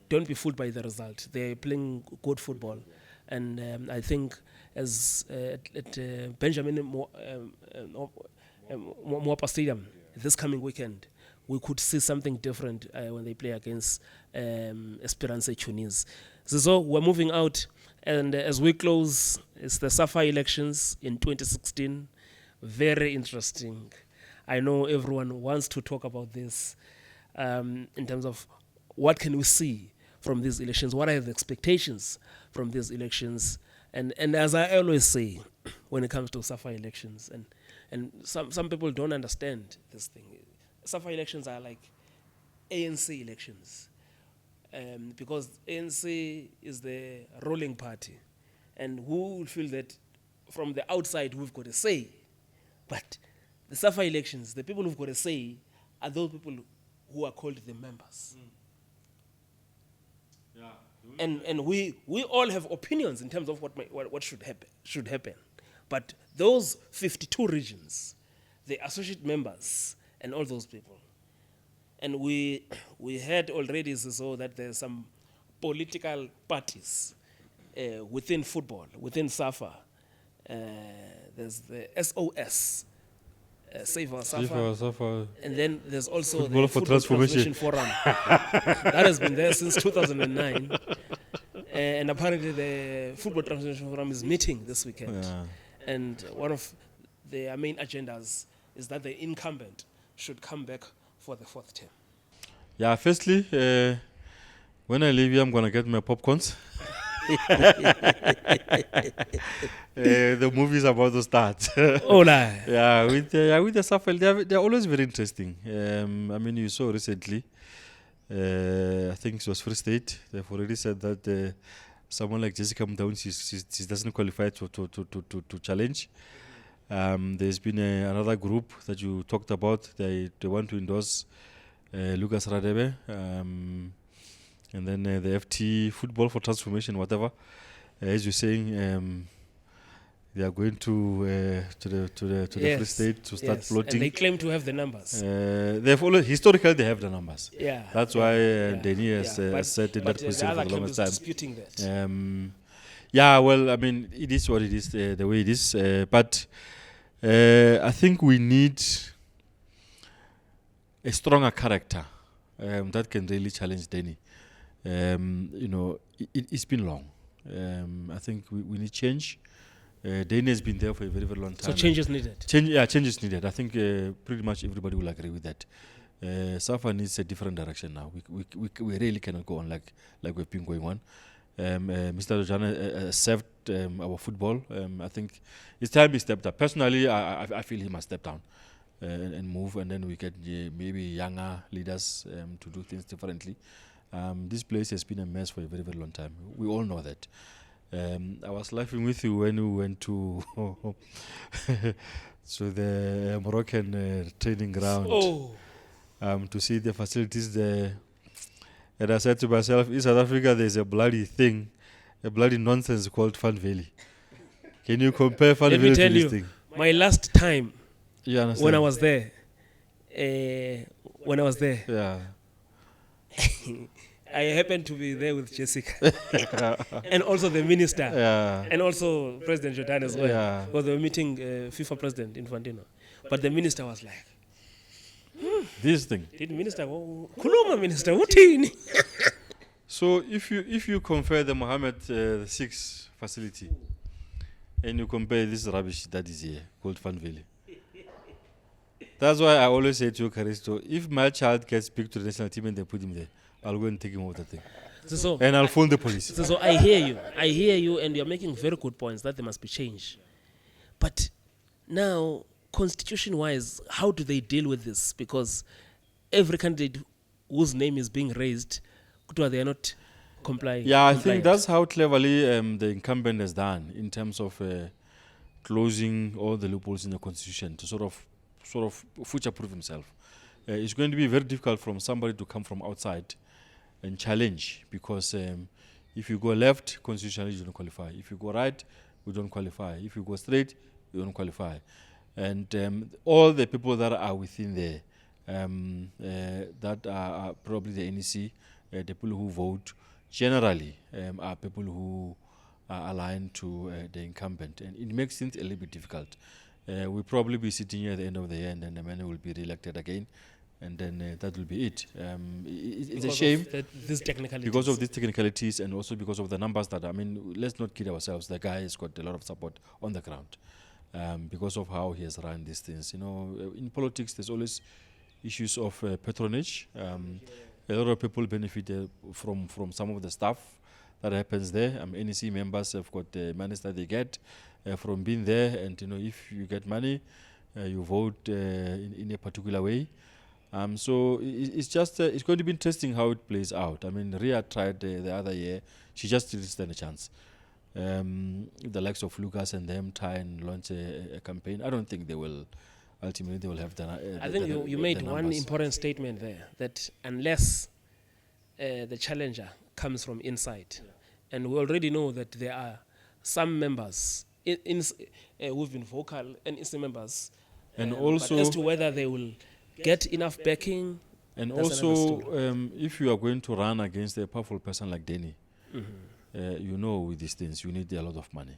Don't be fooled by the result. They're playing good football. And I think as at Benjamin Mkapa Stadium this coming weekend, we could see something different when they play against Esperance Tunis. So we're moving out, and as we close, it's the SAFA elections in 2016. Very interesting. I know everyone wants to talk about this in terms of what can we see from these elections, what are the expectations from these elections, and as I always say, when it comes to SAFA elections, and some people don't understand this thing. SAFA elections are like ANC elections, because ANC is the ruling party, and who will feel that from the outside we've got a say, but the SAFA elections, the people who've got a say are those people who are called the members. And we all have opinions in terms of what should happen. But those 52 regions, the associate members and all those people. And we heard already so that there's some political parties within football, within SAFA. There's the SOS, SAFA. And then there's also Football the for Football Transformation Forum. That has been there since 2009. And apparently the Football Transformation Forum is meeting this weekend. Yeah. And one of their main agendas is that the incumbent should come back for the 4th term. Yeah, firstly, when I leave here, I'm going to get my popcorns. The movie's about to start. Oh, no. Yeah, with the SAFA, they're always very interesting. I mean, you saw recently, I think it was Free State, they've already said that someone like Jessica Mdown, she doesn't qualify to challenge. There's been another group that you talked about. They want to endorse Lucas Radebe, and then the FT Football for Transformation, whatever. As you're saying, they are going to the Free State to start floating. And they claim to have the numbers. Historically they have the numbers. Yeah. That's why Denny has said in that position for the longest time. Disputing that. Yeah, well, I mean, it is what it is, the way it is. But I think we need a stronger character that can really challenge Denny. It's been long. I think we need change. Denny has been there for a very, very long time. So change is needed? Change is needed. I think pretty much everybody will agree with that. SAFA needs a different direction now. We really cannot go on like we've been going on. Mr. Rojana served our football. I think it's time he stepped up. Personally, I feel he must step down and move, and then we get maybe younger leaders to do things differently. This place has been a mess for a very, very long time. We all know that. I was laughing with you when we went to the Moroccan training ground to see the facilities there. And I said to myself, in South Africa, there's a bloody thing, a bloody nonsense called Fan Valley. Can you compare Fan Valley to this thing? My last time when I was there, yeah. I happened to be there with Jessica. And also the minister. Yeah. And also President Jordan as well. Yeah. Because they were meeting FIFA President Infantino. But the minister was like, This thing. did minister go, Kuluma minister, uthini? So if you compare the Mohammed VI facility and you compare this rubbish that is here called Van Valley, that's why I always say to you, Caristo, if my child gets picked to the national team and they put him there, I'll go and take him over that thing. So, And I'll phone the police. so I hear you, and you're making very good points that there must be change. But now, constitution-wise, how do they deal with this? Because every candidate whose name is being raised, they are not complying. Yeah, I compliant. think that's how cleverly the incumbent has done in terms of closing all the loopholes in the constitution to sort of future-proof himself. It's going to be very difficult from somebody to come from outside and challenge, because if you go left, constitutionally you don't qualify. If you go right, you don't qualify. If you go straight, you don't qualify. And all the people that are within there, that are probably the NEC, the people who vote, generally are people who are aligned to the incumbent. And it makes things a little bit difficult. We'll probably be sitting here at the end of the year, and then the man will be re-elected again. And then that will be it. It's a shame These technicalities. because of these technicalities, and also because of the numbers that, I mean, let's not kid ourselves. The guy has got a lot of support on the ground because of how he has run these things. You know, in politics, there's always issues of patronage. A lot of people benefit from some of the stuff that happens there. NEC members have got the money that they get from being there, and you know, if you get money, you vote in a particular way. So it's just it's going to be interesting how it plays out. I mean, Ria tried the other year; she just didn't stand a chance. The likes of Lucas and them try and launch a campaign. I don't think they will. Ultimately, they will have done. I think you made one important statement there, that unless the challenger comes from inside, and we already know that there are some members who've been vocal, and NEC members, And but also, as to whether they will get enough backing. and that's another also, story. if you are going to run against a powerful person like Denny, you know, with these things, you need a lot of money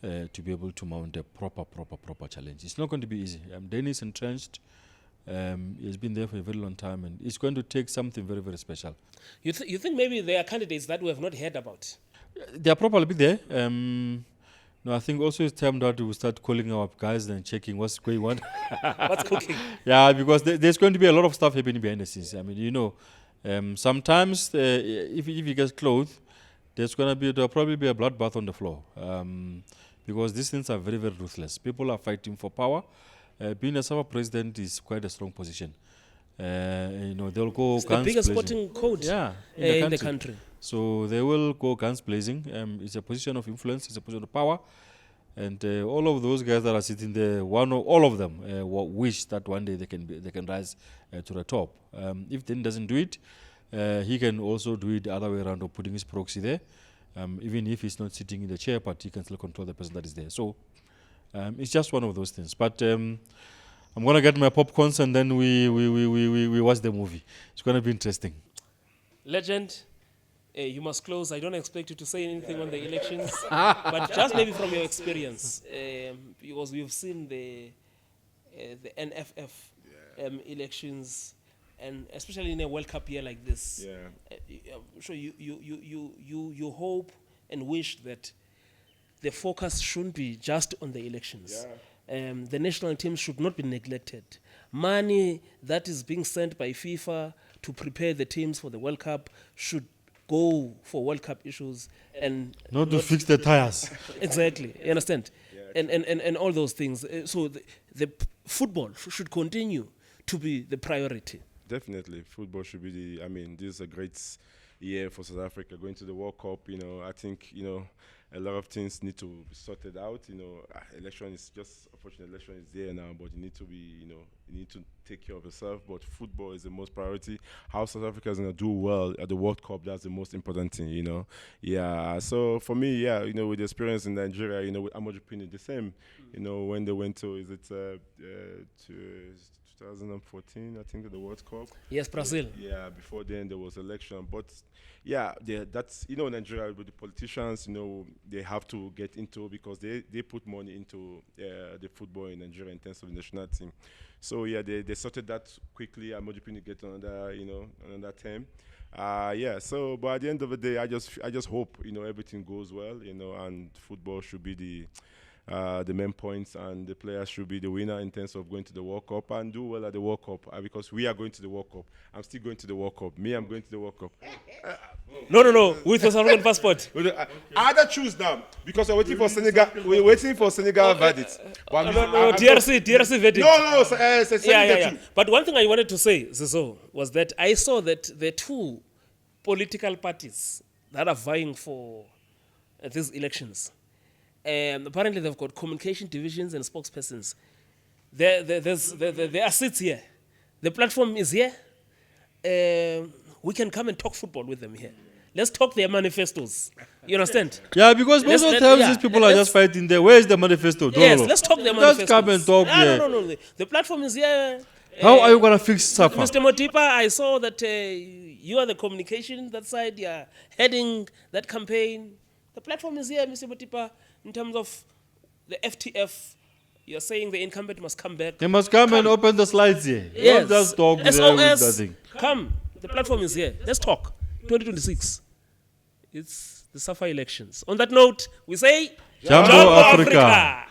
to be able to mount a proper challenge. It's not going to be easy. Denny is entrenched. He's been there for a very long time, and it's going to take something very, very special. You think maybe there are candidates that we have not heard about? They are probably there. No, I think also it's time that we start calling our guys and checking what's going on. What's cooking? Yeah, because there's going to be a lot of stuff happening behind the scenes. I mean, you know, sometimes if you get close, there'll probably be a bloodbath on the floor, because these things are very, very ruthless. People are fighting for power. Being a SAFA president is quite a strong position. You know, they'll go It's the guns biggest blazing. sporting code in the country. So they will go guns blazing. It's a position of influence. It's a position of power. And all of those guys that are sitting there, all of them wish that one day they can rise to the top. If then doesn't do it, he can also do it the other way around of putting his proxy there. Even if he's not sitting in the chair, but he can still control the person that is there. So it's just one of those things. But I'm gonna get my popcorns and then we watch the movie. It's gonna be interesting. Legend, you must close. I don't expect you to say anything on the elections, but just maybe from your experience, because we've seen the NFF elections, and especially in a World Cup year like this. I'm sure you hope and wish that the focus shouldn't be just on the elections. The national teams should not be neglected. Money that is being sent by FIFA to prepare the teams for the World Cup should go for World Cup issues and Not to fix the tires. exactly. You understand? And all those things. So the football should continue to be the priority. Definitely, football should be this is a great year for South Africa going to the World Cup. You know, I think a lot of things need to be sorted out. You know, election is just unfortunately election is there now, but you need to be you need to take care of yourself. But football is the most priority. How South Africa is gonna do well at the World Cup, that's the most important thing. You know, So for me, with the experience in Nigeria, with Amoju Pini, the same. You know, when they went to 2014, I think, the World Cup. Yes, Brazil. Yeah, before then there was election, but yeah, that's Nigeria with the politicians, they have to get into because they put money into the football in Nigeria in terms of the national team. So yeah, they sorted that quickly. I'm hoping to get another term. Yeah. So, but at the end of the day, I just hope everything goes well, and football should be the main points, and the players should be the winner in terms of going to the World Cup and do well at the World Cup because we are going to the World Cup. I'm still going to the World Cup. I'm going to the World Cup. No. With the South African passport. I either choose now because we're waiting for Senegal. We're waiting for Senegal verdict. No, DRC verdict. No, Senegal Yeah. too. But one thing I wanted to say, Zizo, was that I saw that the two political parties that are vying for these elections, apparently they've got communication divisions and spokespersons. There are seats here. The platform is here. We can come and talk football with them here. Let's talk their manifestos. You understand? Yeah, because most of the times these people are just fighting there. Where is the manifesto? Yes, let's talk their manifestos. Just come and talk here. No. The platform is here. How are you going to fix SAFA? Mr. Motipa, I saw that you are the communication that side. You are heading that campaign. The platform is here, Mr. Motipa, in terms of the FTF. You're saying the incumbent must come back. They must come and open the slides here. Yes. Don't just talk there with SOS, nothing. come. The platform is here. Let's talk. 2026. It's the SAFA elections. On that note, we say, Jambo Africa.